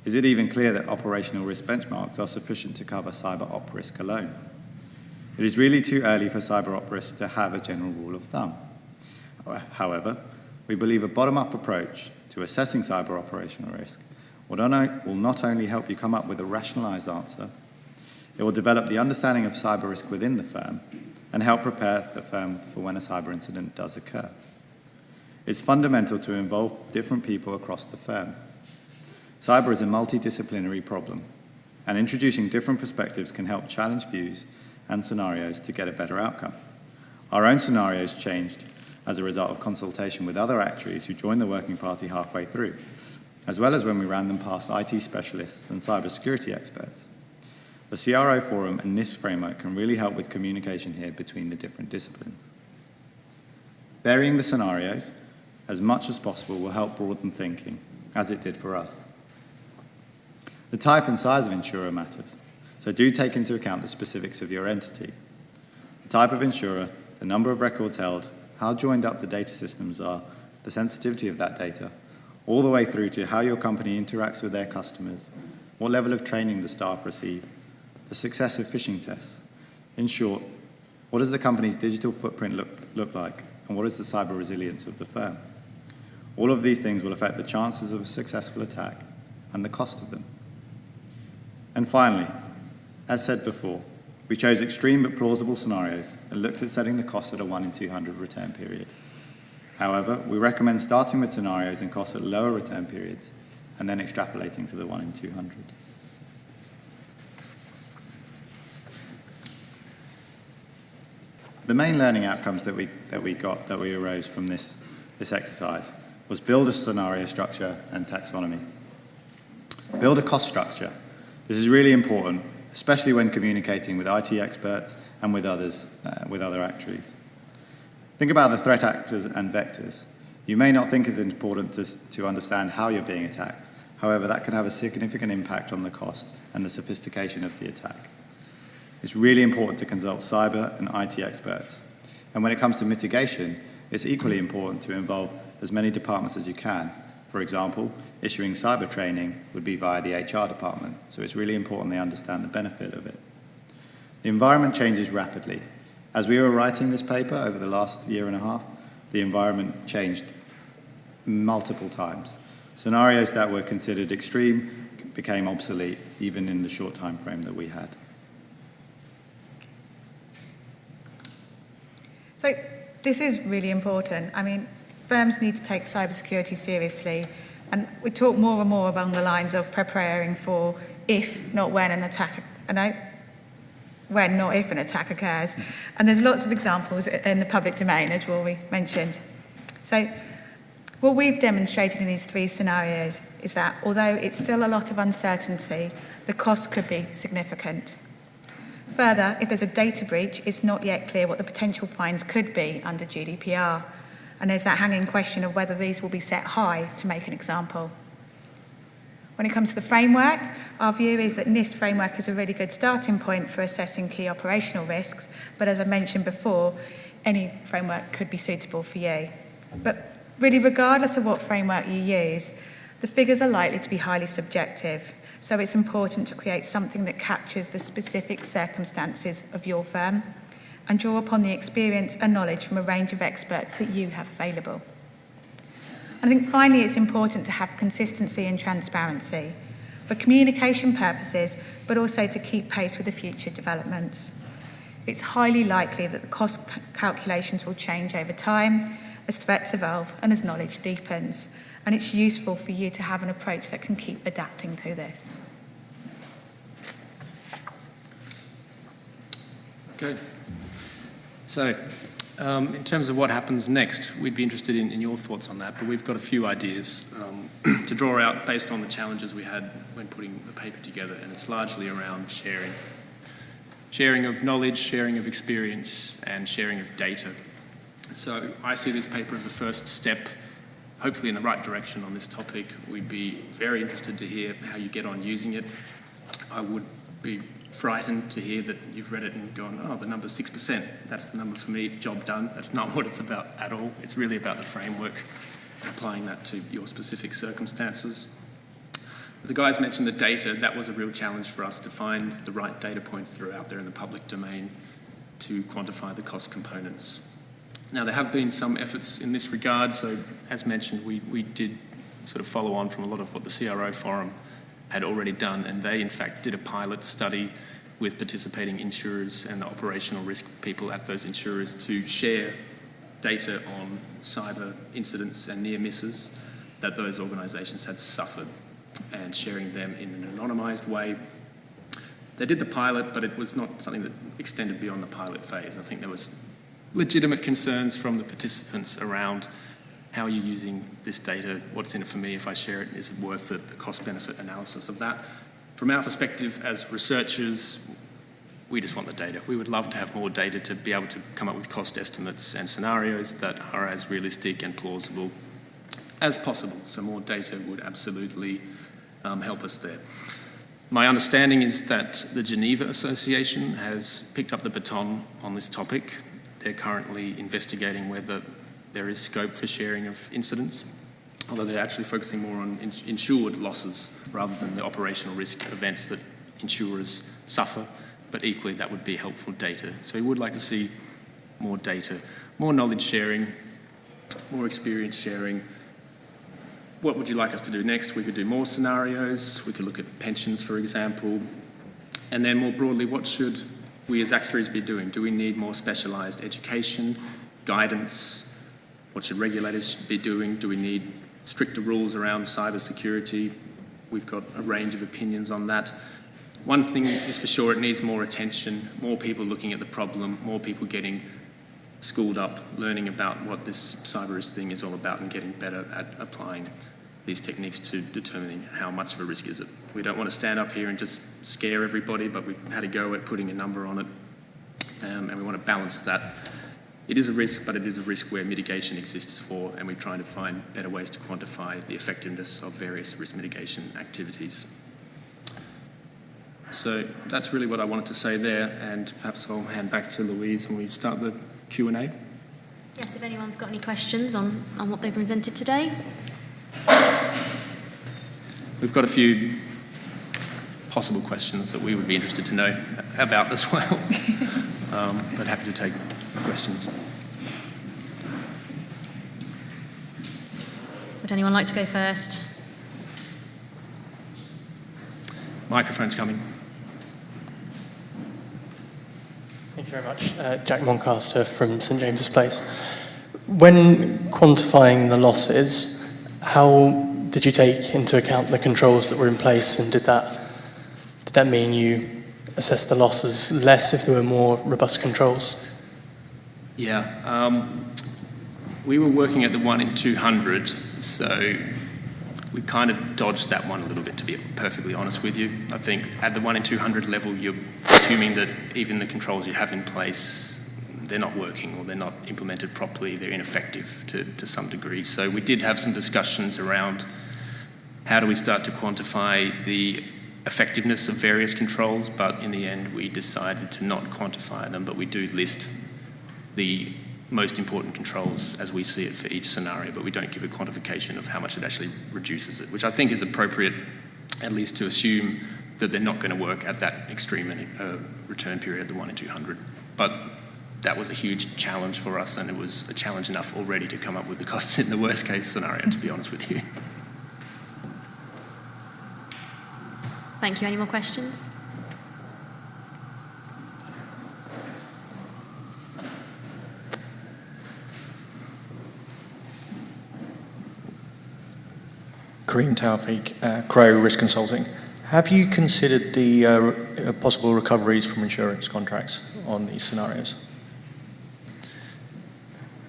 Is it even clear that operational risk benchmarks are sufficient to cover cyber op risk alone? It is really too early for cyber op risk to have a general rule of thumb. However, we believe a bottom-up approach to assessing cyber operational risk will not only help you come up with a rationalized answer, it will develop the understanding of cyber risk within the firm and help prepare the firm for when a cyber incident does occur. It's fundamental to involve different people across the firm. Cyber is a multidisciplinary problem, and introducing different perspectives can help challenge views and scenarios to get a better outcome. Our own scenarios changed as a result of consultation with other actuaries who joined the working party halfway through, as well as when we ran them past IT specialists and cybersecurity experts. The CRO Forum and NIST framework can really help with communication here between the different disciplines. Varying the scenarios as much as possible will help broaden thinking, as it did for us. The type and size of insurer matters, so do take into account the specifics of your entity. The type of insurer, the number of records held, how joined up the data systems are, the sensitivity of that data, all the way through to how your company interacts with their customers, what level of training the staff receive, the success of phishing tests. In short, what does the company's digital footprint look like, and what is the cyber resilience of the firm? All of these things will affect the chances of a successful attack and the cost of them. And finally, as said before, we chose extreme but plausible scenarios and looked at setting the cost at a 1 in 200 return period. However, we recommend starting with scenarios and costs at lower return periods and then extrapolating to the 1 in 200. The main learning outcomes that we arose from this exercise was build a scenario structure and taxonomy. Build a cost structure. This is really important, especially when communicating with IT experts and with other actuaries. Think about the threat actors and vectors. You may not think it's important to understand how you're being attacked. However, that can have a significant impact on the cost and the sophistication of the attack. It's really important to consult cyber and IT experts. And when it comes to mitigation, it's equally important to involve as many departments as you can. For example, issuing cyber training would be via the HR department, so it's really important they understand the benefit of it. The environment changes rapidly. As we were writing this paper over the last year and a half, the environment changed multiple times. Scenarios that were considered extreme became obsolete, even in the short time frame that we had. So this is really important. I mean, firms need to take cybersecurity seriously, and we talk more and more along the lines of preparing for if, not when, an attack, when, not if an attack occurs. And there's lots of examples in the public domain, as Rory mentioned. So what we've demonstrated in these 3 scenarios is that although it's still a lot of uncertainty, the cost could be significant. Further, if there's a data breach, it's not yet clear what the potential fines could be under GDPR. And there's that hanging question of whether these will be set high, to make an example. When it comes to the framework, our view is that NIST framework is a really good starting point for assessing key operational risks, but as I mentioned before, any framework could be suitable for you. But really, regardless of what framework you use, the figures are likely to be highly subjective, so it's important to create something that captures the specific circumstances of your firm and draw upon the experience and knowledge from a range of experts that you have available. I think finally it's important to have consistency and transparency for communication purposes, but also to keep pace with the future developments. It's highly likely that the cost calculations will change over time as threats evolve and as knowledge deepens, and it's useful for you to have an approach that can keep adapting to this. Okay. So, in terms of what happens next, we'd be interested in your thoughts on that, but we've got a few ideas to draw out based on the challenges we had when putting the paper together, and it's largely around sharing. Sharing of knowledge, sharing of experience, and sharing of data. So I see this paper as a first step, hopefully in the right direction on this topic. We'd be very interested to hear how you get on using it. I would be frightened to hear that you've read it and gone, oh, the number's 6%. That's the number for me, job done. That's not what it's about at all. It's really about the framework and applying that to your specific circumstances. The guys mentioned the data. That was a real challenge for us to find the right data points that are out there in the public domain to quantify the cost components. Now, there have been some efforts in this regard. So, as mentioned, we did sort of follow on from a lot of what the CRO Forum had already done, and they, in fact, did a pilot study with participating insurers and the operational risk people at those insurers to share data on cyber incidents and near misses that those organisations had suffered, and sharing them in an anonymised way. They did the pilot, but it was not something that extended beyond the pilot phase. I think there was legitimate concerns from the participants around how are you using this data, what's in it for me if I share it, is it worth it, the cost-benefit analysis of that. From our perspective as researchers, we just want the data. We would love to have more data to be able to come up with cost estimates and scenarios that are as realistic and plausible as possible. So more data would absolutely help us there. My understanding is that the Geneva Association has picked up the baton on this topic. They're currently investigating whether there is scope for sharing of incidents, although they're actually focusing more on insured losses rather than the operational risk events that insurers suffer, but equally that would be helpful data. So we would like to see more data, more knowledge sharing, more experience sharing. What would you like us to do next? We could do more scenarios, we could look at pensions, for example, and then more broadly, what should we as actuaries be doing? Do we need more specialised education, guidance? What should regulators be doing? Do we need stricter rules around cyber security? We've got a range of opinions on that. One thing is for sure, it needs more attention, more people looking at the problem, more people getting schooled up, learning about what this cyber risk thing is all about and getting better at applying these techniques to determining how much of a risk is it. We don't want to stand up here and just scare everybody, but we've had a go at putting a number on it, and we want to balance that. It is a risk, but it is a risk where mitigation exists for, and we're trying to find better ways to quantify the effectiveness of various risk mitigation activities. So that's really what I wanted to say there, and perhaps I'll hand back to Louise when we start the Q&A. Yes, if anyone's got any questions on what they presented today. We've got a few possible questions that we would be interested to know about as well, but happy to take questions. Would anyone like to go first? Microphone's coming. Thank you very much. Jack Moncaster from St James's Place. When quantifying the losses, how did you take into account the controls that were in place, and did that mean you assessed the losses less if there were more robust controls? Yeah, we were working at the 1 in 200, so we kind of dodged that one a little bit, to be perfectly honest with you. I think at the 1 in 200 level, you're assuming that even the controls you have in place, they're not working or they're not implemented properly, they're ineffective to some degree. So we did have some discussions around how do we start to quantify the effectiveness of various controls, but in the end we decided to not quantify them, but we do list the most important controls as we see it for each scenario, but we don't give a quantification of how much it actually reduces it, which I think is appropriate, at least to assume that they're not going to work at that extreme return period, the 1 in 200. But that was a huge challenge for us, and it was a challenge enough already to come up with the costs in the worst case scenario, to be honest with you. Thank you. Any more questions? Kareem Taufik, Crow Risk Consulting. Have you considered the possible recoveries from insurance contracts on these scenarios?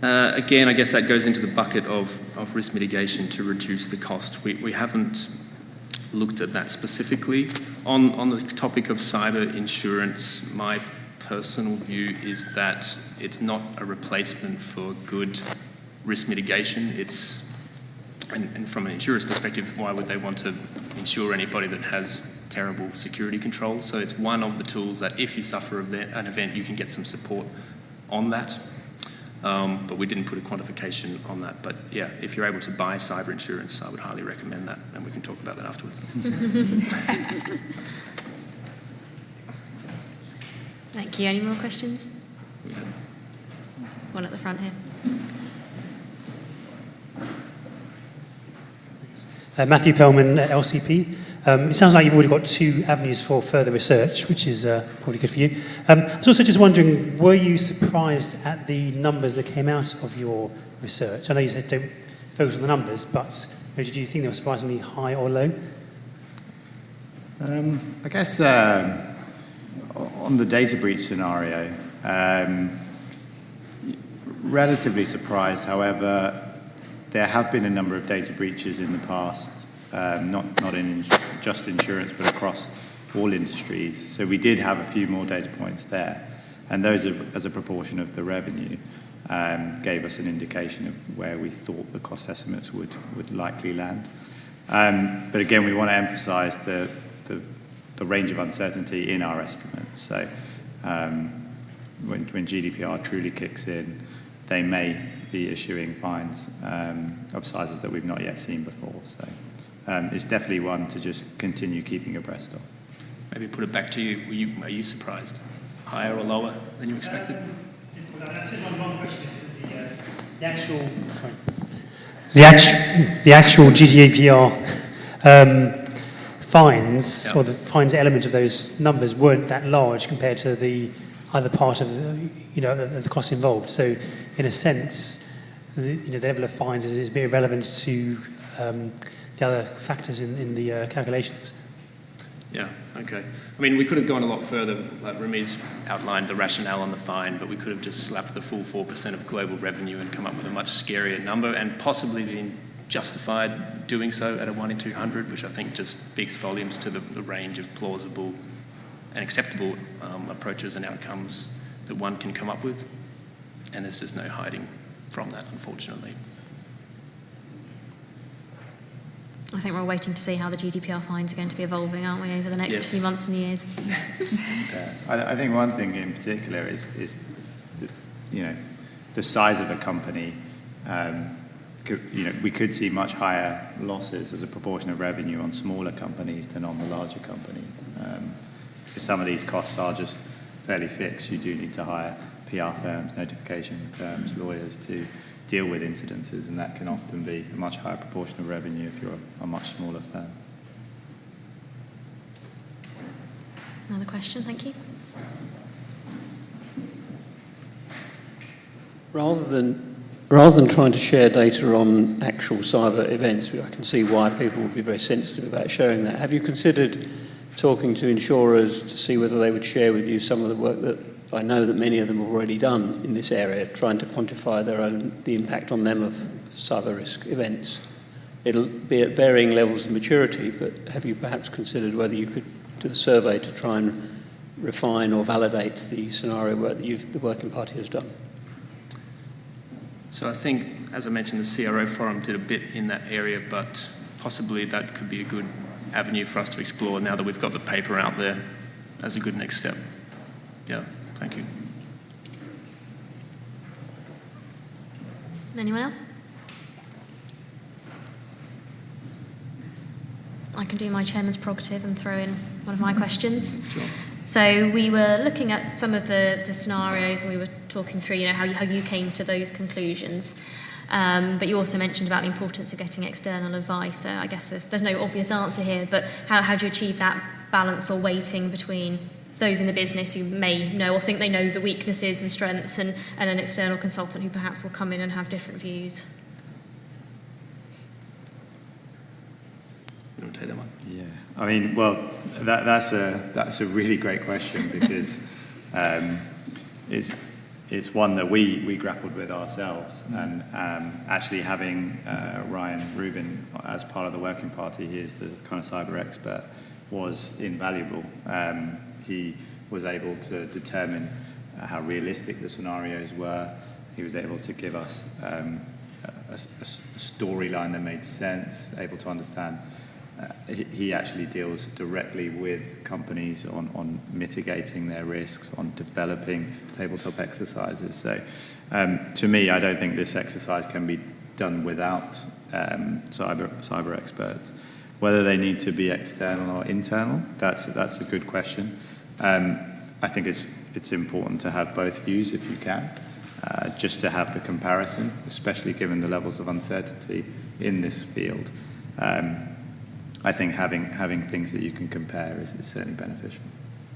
Again, I guess that goes into the bucket of risk mitigation to reduce the cost. We haven't looked at that specifically. On the topic of cyber insurance, my personal view is that it's not a replacement for good risk mitigation. And from an insurer's perspective, why would they want to insure anybody that has terrible security controls? So it's one of the tools that if you suffer an event, you can get some support on that. But we didn't put a quantification on that. But yeah, if you're able to buy cyber insurance, I would highly recommend that, and we can talk about that afterwards. Thank you. Any more questions? Yeah. One at the front here. Matthew Pearlman at LCP. It sounds like you've already got 2 avenues for further research, which is probably good for you. I was also just wondering, were you surprised at the numbers that came out of your research? I know you said don't focus on the numbers, but did you think they were surprisingly high or low? I guess on the data breach scenario, relatively surprised. However, there have been a number of data breaches in the past, not in just insurance, but across all industries. So we did have a few more data points there, and those, as a proportion of the revenue, gave us an indication of where we thought the cost estimates would likely land. But again, we want to emphasise the range of uncertainty in our estimates. So when GDPR truly kicks in, they may be issuing fines of sizes that we've not yet seen before. So it's definitely one to just continue keeping abreast of. Maybe put it back to you. Are you surprised? Higher or lower than you expected? The actual GDPR fines, or the fines element of those numbers, weren't that large compared to the other part of the cost involved. So in a sense, the level of fines is being relevant to the other factors in the calculations. Yeah, okay. I mean, we could have gone a lot further, like Rumi's outlined the rationale on the fine, but we could have just slapped the full 4% of global revenue and come up with a much scarier number, and possibly been justified doing so at a 1 in 200, which I think just speaks volumes to the range of plausible and acceptable approaches and outcomes that one can come up with. And there's just no hiding from that, unfortunately. I think we're all waiting to see how the GDPR fines are going to be evolving, aren't we, over the next few months and years? I think one thing in particular is the size of a company. We could see much higher losses as a proportion of revenue on smaller companies than on the larger companies. Because some of these costs are just fairly fixed. You do need to hire PR firms, notification firms, lawyers to deal with incidences, and that can often be a much higher proportion of revenue if you're a much smaller firm. Another question, thank you. Rather than trying to share data on actual cyber events, I can see why people would be very sensitive about sharing that. Have you considered talking to insurers to see whether they would share with you some of the work that I know that many of them have already done in this area, trying to quantify the impact on them of cyber risk events? It'll be at varying levels of maturity, but have you perhaps considered whether you could do a survey to try and refine or validate the scenario work that the working party has done? So I think, as I mentioned, the CRO forum did a bit in that area, but possibly that could be a good avenue for us to explore now that we've got the paper out there as a good next step. Yeah, thank you. Anyone else? I can do my chairman's prerogative and throw in one of my questions. Sure. So we were looking at some of the scenarios, and we were talking through, how you came to those conclusions. But you also mentioned about the importance of getting external advice. So I guess there's no obvious answer here, but how do you achieve that balance or weighting between those in the business who may know or think they know the weaknesses and strengths, and an external consultant who perhaps will come in and have different views? You want to take that one? Yeah, I mean, well, that's a really great question because it's one that we grappled with ourselves, and actually having Ryan Rubin as part of the working party, he is the kind of cyber expert, was invaluable. He was able to determine how realistic the scenarios were. He was able to give us a storyline that made sense, able to understand. He actually deals directly with companies on mitigating their risks, on developing tabletop exercises. So to me, I don't think this exercise can be done without cyber experts. Whether they need to be external or internal, that's a good question. I think it's important to have both views if you can, just to have the comparison, especially given the levels of uncertainty in this field. I think having things that you can compare is certainly beneficial.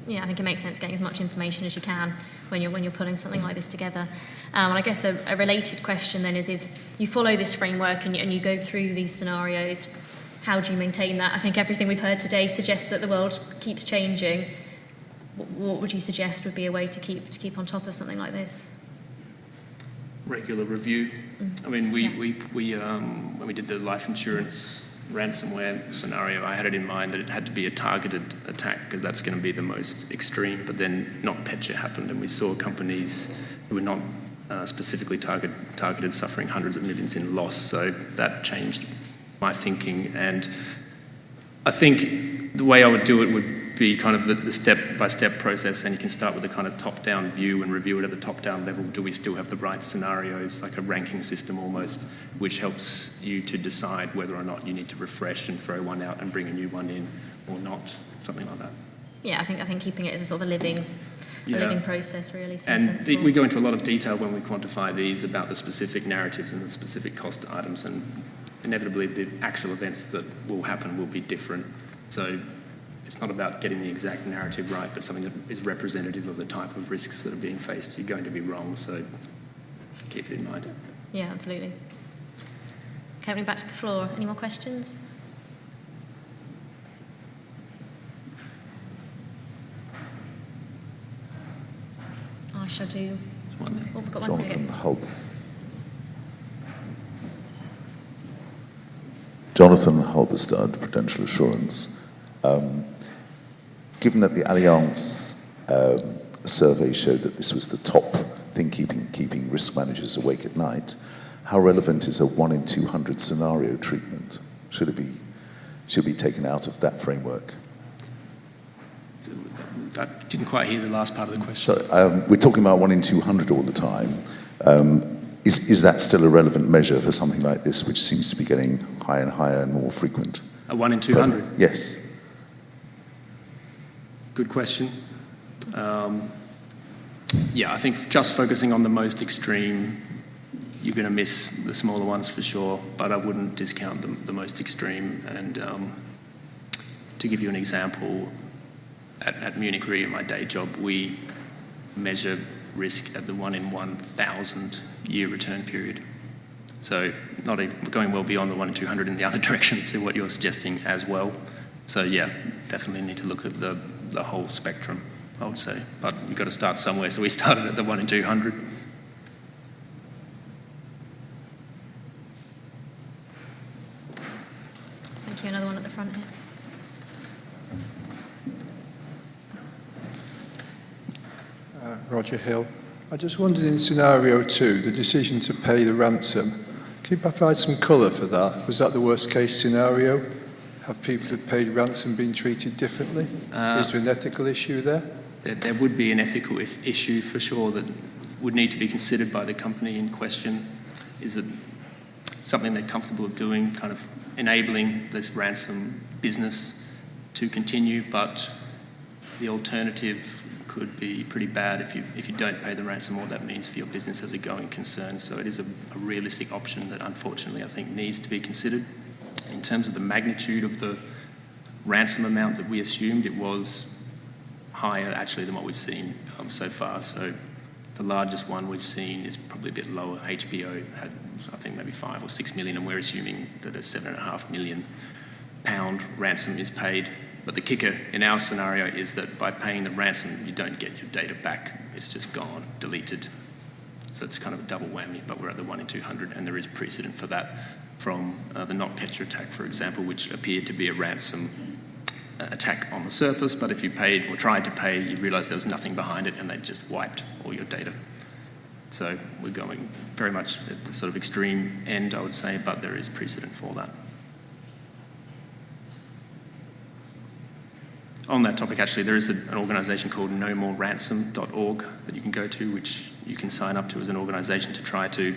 Yeah, I think it makes sense getting as much information as you can when you're putting something like this together. And I guess a related question then is, if you follow this framework and you go through these scenarios, how do you maintain that? I think everything we've heard today suggests that the world keeps changing. What would you suggest would be a way to keep on top of something like this? Regular review. I mean, we when we did the life insurance ransomware scenario, I had it in mind that it had to be a targeted attack because that's going to be the most extreme, but then NotPetya happened and we saw companies who were not specifically targeted suffering hundreds of millions in loss, so that changed my thinking. And I think the way I would do it would be kind of the step-by-step process, and you can start with a kind of top-down view and review it at the top-down level. Do we still have the right scenarios, like a ranking system almost, which helps you to decide whether or not you need to refresh and throw one out and bring a new one in or not, something like that. Yeah, I think keeping it as a sort of a living process really seems and sensible. We go into a lot of detail when we quantify these about the specific narratives and the specific cost items, and inevitably the actual events that will happen will be different. So it's not about getting the exact narrative right, but something that is representative of the type of risks that are being faced. You're going to be wrong, so keep it in mind. Yeah, absolutely. Coming back to the floor. Any more questions? I shall do. Oh, we've got one here. Jonathan Halberstadt, Prudential Assurance. Given that the Allianz survey showed that this was the top thing keeping risk managers awake at night, how relevant is a 1 in 200 scenario treatment? Should it be taken out of that framework? I didn't quite hear the last part of the question. So we're talking about 1 in 200 all the time. Is that still a relevant measure for something like this, which seems to be getting higher and higher and more frequent? A 1 in 200? Yes. Good question. Yeah, I think just focusing on the most extreme, you're going to miss the smaller ones for sure, but I wouldn't discount the most extreme. And to give you an example, at Munich Re, in my day job, we measure risk at the 1 in 1,000 year return period. So not even, we're going well beyond the 1 in 200 in the other direction to what you're suggesting as well. So yeah, definitely need to look at the whole spectrum, I would say. But you've got to start somewhere. So we started at the 1 in 200. Thank you. Another one at the front here. Roger Hill. I just wondered, in scenario 2, the decision to pay the ransom, can you provide some colour for that? Was that the worst case scenario? Have people who paid ransom been treated differently? Is there an ethical issue there? There would be an ethical issue for sure that would need to be considered by the company in question. Is it something they're comfortable with doing, kind of enabling this ransom business to continue, but the alternative could be pretty bad if you don't pay the ransom, what that means for your business as a going concern. So it is a realistic option that unfortunately I think needs to be considered. In terms of the magnitude of the ransom amount that we assumed, it was higher actually than what we've seen so far. So the largest one we've seen is probably a bit lower. HBO had, I think, maybe 5 or 6 million, and we're assuming that a £7.5 million ransom is paid. But the kicker in our scenario is that by paying the ransom, you don't get your data back. It's just gone, deleted. So it's kind of a double whammy, but we're at the 1 in 200, and there is precedent for that from the NotPetya attack, for example, which appeared to be a ransom attack on the surface, but if you paid or tried to pay, you realised there was nothing behind it, and they just wiped all your data. So we're going very much at the sort of extreme end, I would say, but there is precedent for that. On that topic, actually, there is an organisation called nomoreransom.org that you can go to, which you can sign up to as an organisation to try to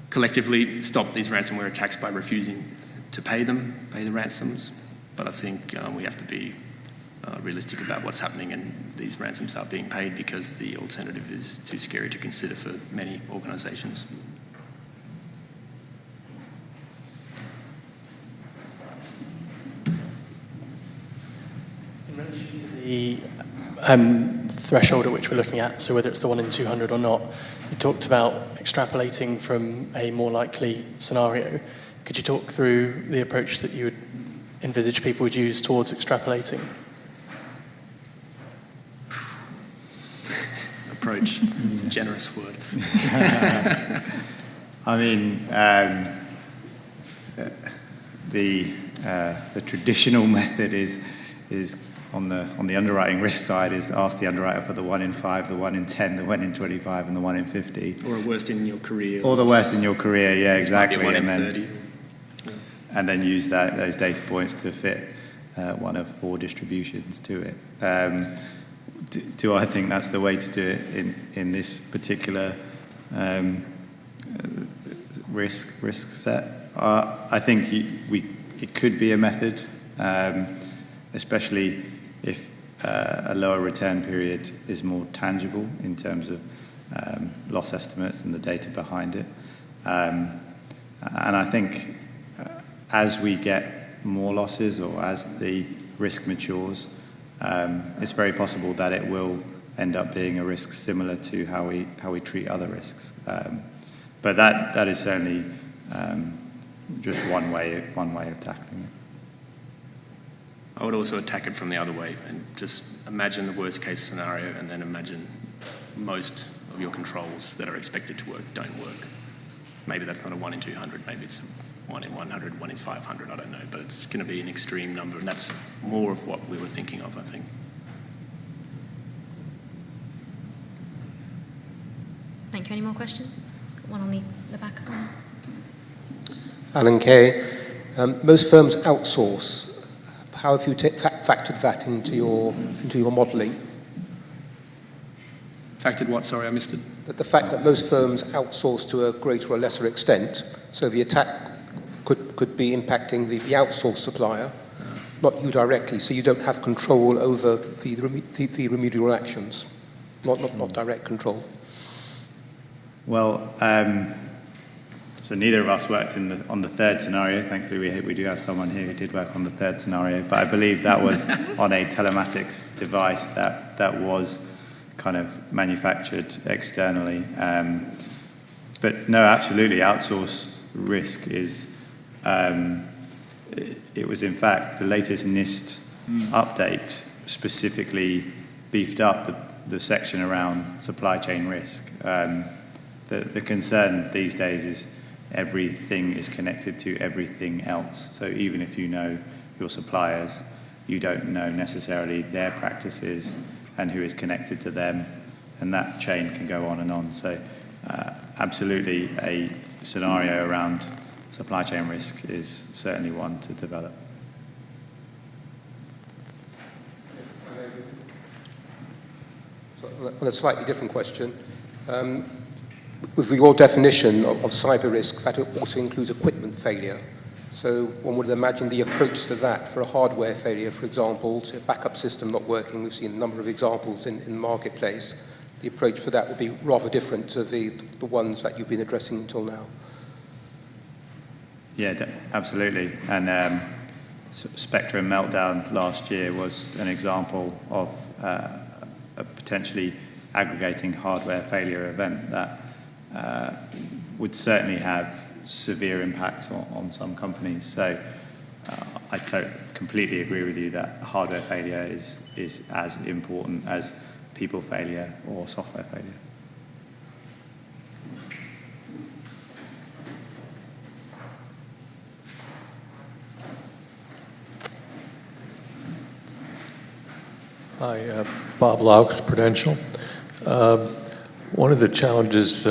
collectively stop these ransomware attacks by refusing to pay the ransoms. But I think we have to be realistic about what's happening, and these ransoms are being paid because the alternative is too scary to consider for many organisations. In relation to the threshold at which we're looking at, so whether it's the 1 in 200 or not, you talked about extrapolating from a more likely scenario. Could you talk through the approach that you would envisage people would use towards extrapolating? Approach is a generous word. I mean, the traditional method is on the underwriting risk side is ask the underwriter for the 1 in 5, the 1 in 10, the 1 in 25, and the 1 in 50. Or a worst in your career. Or the worst in your career, yeah, exactly. 1 in 30. And then use those data points to fit one of 4 distributions to it. Do I think that's the way to do it in this particular risk set? I think it could be a method, especially if a lower return period is more tangible in terms of loss estimates and the data behind it. And I think as we get more losses or as the risk matures, it's very possible that it will end up being a risk similar to how we treat other risks. but that is certainly just one way of tackling it. I would also attack it from the other way and just imagine the worst case scenario and then imagine most of your controls that are expected to work don't work. Maybe that's not a 1 in 200, maybe it's a 1 in 100, 1 in 500, I don't know, but it's going to be an extreme number, and that's more of what we were thinking of, I think. Thank you. Any more questions? Got one on the back. Alan Kay. Most firms outsource. How have you factored that into your modelling? Factored what? Sorry, I missed it. That the fact that most firms outsource to a greater or lesser extent, so the attack could be impacting the outsourced supplier, not you directly, so you don't have control over the remedial actions, not direct control. Well, so neither of us worked on the third scenario. Thankfully, we do have someone here who did work on the third scenario, but I believe that was on a telematics device that was kind of manufactured externally. But no, absolutely, outsource risk is, it was in fact the latest NIST update specifically beefed up the section around supply chain risk. The concern these days is everything is connected to everything else. So even if you know your suppliers, you don't know necessarily their practices and who is connected to them, and that chain can go on and on. So absolutely a scenario around supply chain risk is certainly one to develop. So on a slightly different question, with your definition of cyber risk, that also includes equipment failure. So one would imagine the approach to that for a hardware failure, for example, to a backup system not working. We've seen a number of examples in the marketplace. The approach for that would be rather different to the ones that you've been addressing until now. Yeah, absolutely. And Spectrum Meltdown last year was an example of a potentially aggregating hardware failure event that would certainly have severe impact on some companies. So I completely agree with you that hardware failure is as important as people failure or software failure. Hi, Bob Laux, Prudential. One of the challenges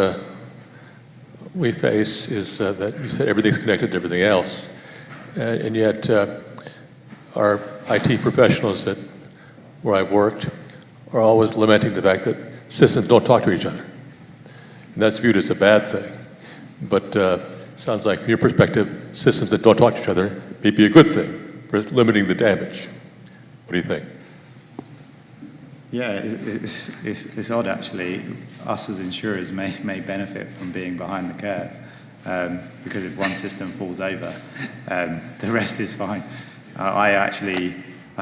we face is that you said everything's connected to everything else, and yet our IT professionals where I've worked are always lamenting the fact that systems don't talk to each other, and that's viewed as a bad thing. But sounds like from your perspective, systems that don't talk to each other may be a good thing for limiting the damage. What do you think? Yeah, it's odd actually. Us as insurers may benefit from being behind the curve because if one system falls over, the rest is fine. I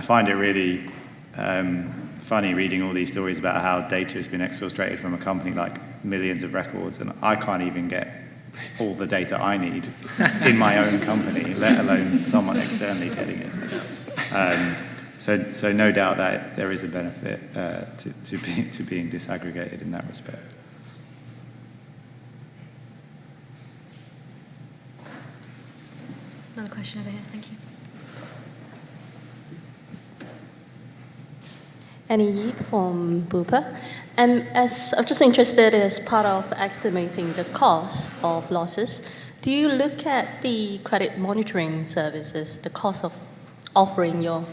find it really funny reading all these stories about how data has been exfiltrated from a company, like millions of records, and I can't even get all the data I need in my own company, let alone someone externally getting it. So no doubt that there is a benefit to being disaggregated in that respect. Another question over here, thank you. Annie Yi from Bupa. As I'm just interested as part of estimating the cost of losses, do you look at the credit monitoring services, the cost of offering your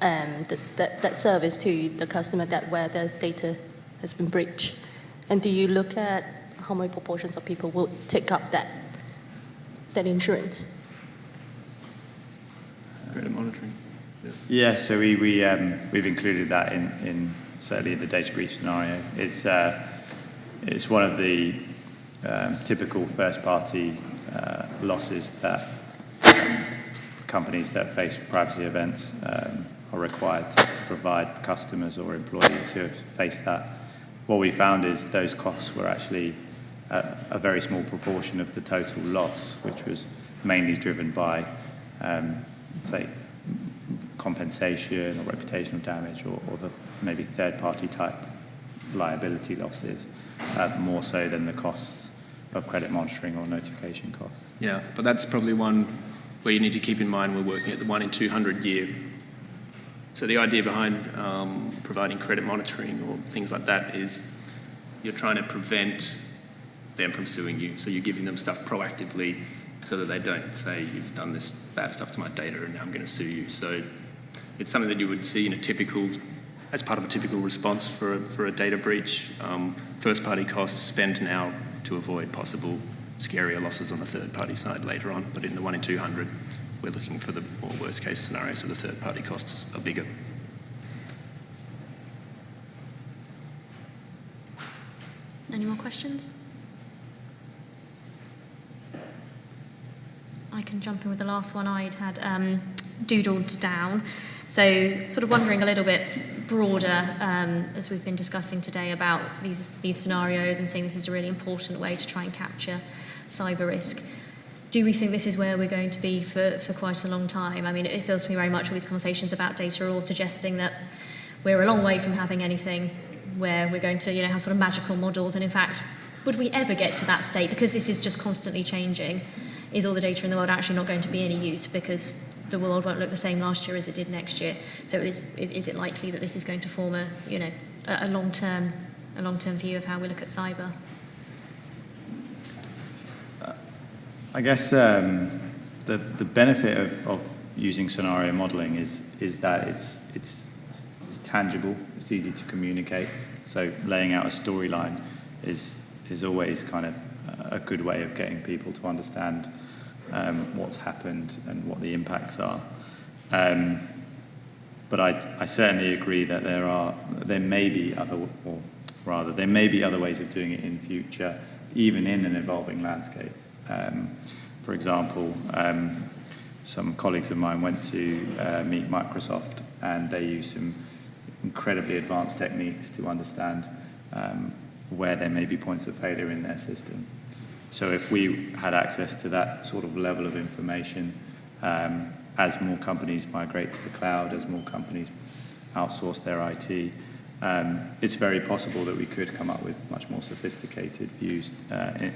that service to the customer where their data has been breached? And do you look at how many proportions of people will take up that insurance? Credit monitoring. Yeah, so we've included that in certainly in the data breach scenario. It's one of the typical first-party losses that companies that face privacy events are required to provide customers or employees who have faced that. What we found is those costs were actually a very small proportion of the total loss, which was mainly driven by, say, compensation or reputational damage or the maybe third-party type liability losses, more so than the costs of credit monitoring or notification costs. Yeah, but that's probably one where you need to keep in mind we're working at the 1 in 200 year. So the idea behind providing credit monitoring or things like that is you're trying to prevent them from suing you. So you're giving them stuff proactively so that they don't say, you've done this bad stuff to my data and now I'm going to sue you. So it's something that you would see in as part of a typical response for a data breach. First-party costs spent now to avoid possible scarier losses on the third-party side later on. But in the 1 in 200, we're looking for the more worst-case scenario, so the third-party costs are bigger. Any more questions? I can jump in with the last one I'd had doodled down. So sort of wondering a little bit broader, as we've been discussing today, about these scenarios and saying this is a really important way to try and capture cyber risk. Do we think this is where we're going to be for quite a long time? I mean, it feels to me very much all these conversations about data are all suggesting that we're a long way from having anything where we're going to, have sort of magical models. And in fact, would we ever get to that state? Because this is just constantly changing. Is all the data in the world actually not going to be any use because the world won't look the same last year as it did next year? So is it likely that this is going to form a long-term view of how we look at cyber? I guess the benefit of using scenario modelling is that it's tangible, it's easy to communicate. So laying out a storyline is always kind of a good way of getting people to understand what's happened and what the impacts are. But I certainly agree that there may be other ways of doing it in future, even in an evolving landscape. For example, some colleagues of mine went to meet Microsoft, and they used some incredibly advanced techniques to understand where there may be points of failure in their system. So if we had access to that sort of level of information, as more companies migrate to the cloud, as more companies outsource their IT, it's very possible that we could come up with much more sophisticated views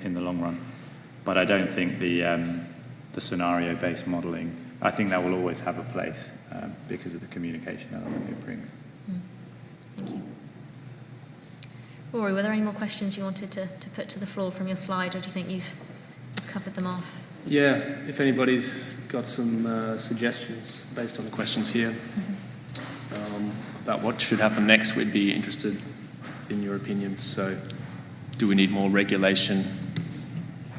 in the long run. But I don't think the scenario-based modelling, I think that will always have a place because of the communication element it brings. Thank you. Rory, were there any more questions you wanted to put to the floor from your slide, or do you think you've covered them off? Yeah, if anybody's got some suggestions based on the questions here about what should happen next, we'd be interested in your opinions. So, do we need more regulation?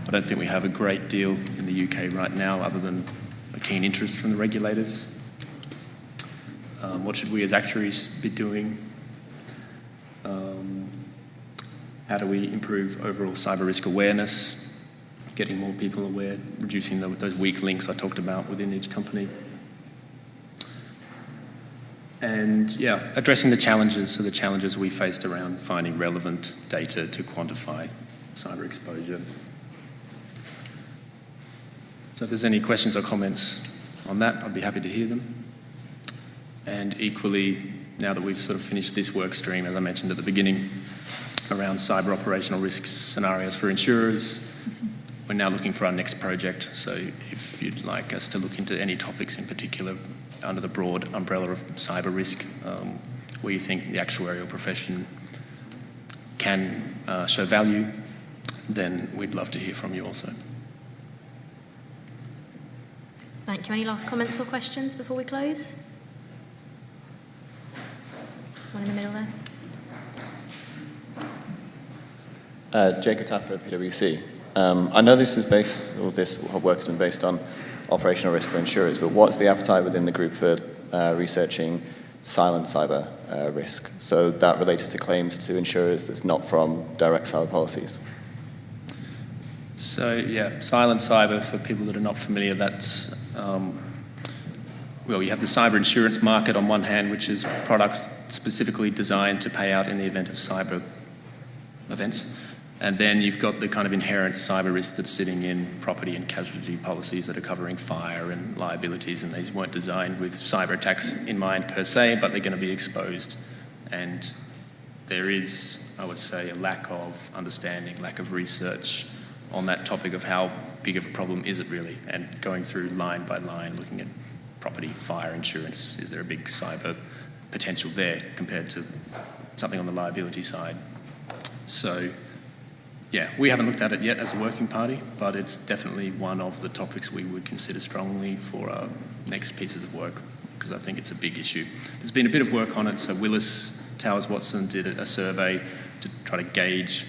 I don't think we have a great deal in the UK right now, other than a keen interest from the regulators. What should we as actuaries be doing? How do we improve overall cyber risk awareness, getting more people aware, reducing those weak links I talked about within each company? And yeah, addressing the challenges, so the challenges we faced around finding relevant data to quantify cyber exposure. So if there's any questions or comments on that, I'd be happy to hear them. And equally, now that we've sort of finished this work stream, as I mentioned at the beginning, around cyber operational risks scenarios for insurers, we're now looking for our next project. So if you'd like us to look into any topics in particular under the broad umbrella of cyber risk, where you think the actuarial profession can show value, then we'd love to hear from you also. Thank you. Any last comments or questions before we close? One in the middle there. Jacob Tapper at PwC. I know this work has been based on operational risk for insurers, but what's the appetite within the group for researching silent cyber risk? So that related to claims to insurers that's not from direct cyber policies. So yeah, silent cyber, for people that are not familiar, that's, well, you have the cyber insurance market on one hand, which is products specifically designed to pay out in the event of cyber events. And then you've got the kind of inherent cyber risk that's sitting in property and casualty policies that are covering fire and liabilities, and these weren't designed with cyber attacks in mind per se, but they're going to be exposed. And there is, I would say, a lack of understanding, lack of research on that topic of how big of a problem is it really, and going through line by line, looking at property, fire insurance, is there a big cyber potential there compared to something on the liability side? So, yeah, we haven't looked at it yet as a working party, but it's definitely one of the topics we would consider strongly for our next pieces of work, because I think it's a big issue. There's been a bit of work on it, so Willis Towers Watson did a survey to try to gauge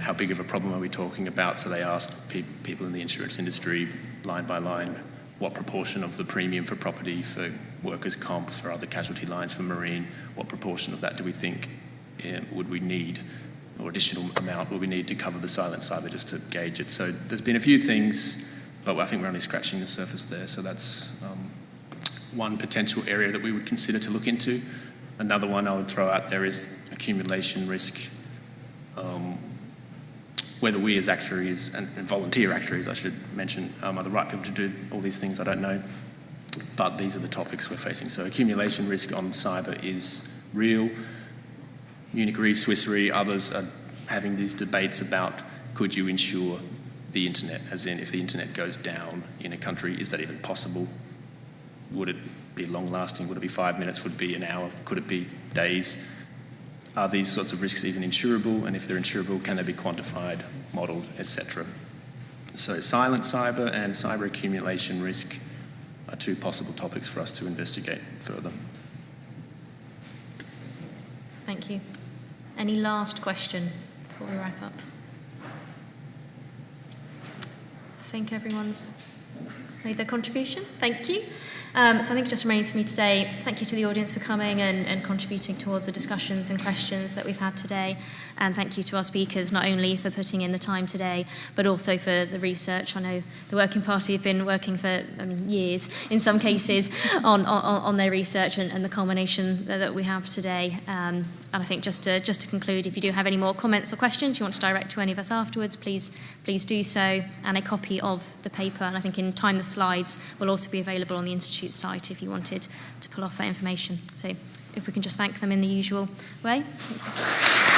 how big of a problem are we talking about. So they asked people in the insurance industry, line by line, what proportion of the premium for property, for workers' comp, for other casualty lines, for marine, what proportion of that do we think would we need, or additional amount would we need to cover the silent cyber, just to gauge it. So there's been a few things, but I think we're only scratching the surface there. So that's one potential area that we would consider to look into. Another one I would throw out there is accumulation risk. Whether we as actuaries, and volunteer actuaries I should mention, are the right people to do all these things, I don't know. But these are the topics we're facing. So accumulation risk on cyber is real. Munich Re, Swiss Re, others are having these debates about, could you insure the internet? As in, if the internet goes down in a country, is that even possible? Would it be long lasting? Would it be 5 minutes? Would it be an hour? Could it be days? Are these sorts of risks even insurable? And if they're insurable, can they be quantified, modelled, etc.? So silent cyber and cyber accumulation risk are two possible topics for us to investigate further. Thank you. Any last question before we wrap up? I think everyone's made their contribution. Thank you. So I think it just remains for me to say thank you to the audience for coming and contributing towards the discussions and questions that we've had today. And thank you to our speakers, not only for putting in the time today, but also for the research. I know the Working Party have been working for years, in some cases, on their research and the culmination that we have today. And I think just to conclude, if you do have any more comments or questions you want to direct to any of us afterwards, please do so. And a copy of the paper, and I think in time the slides will also be available on the Institute site if you wanted to pull off that information. So if we can just thank them in the usual way. Thank you.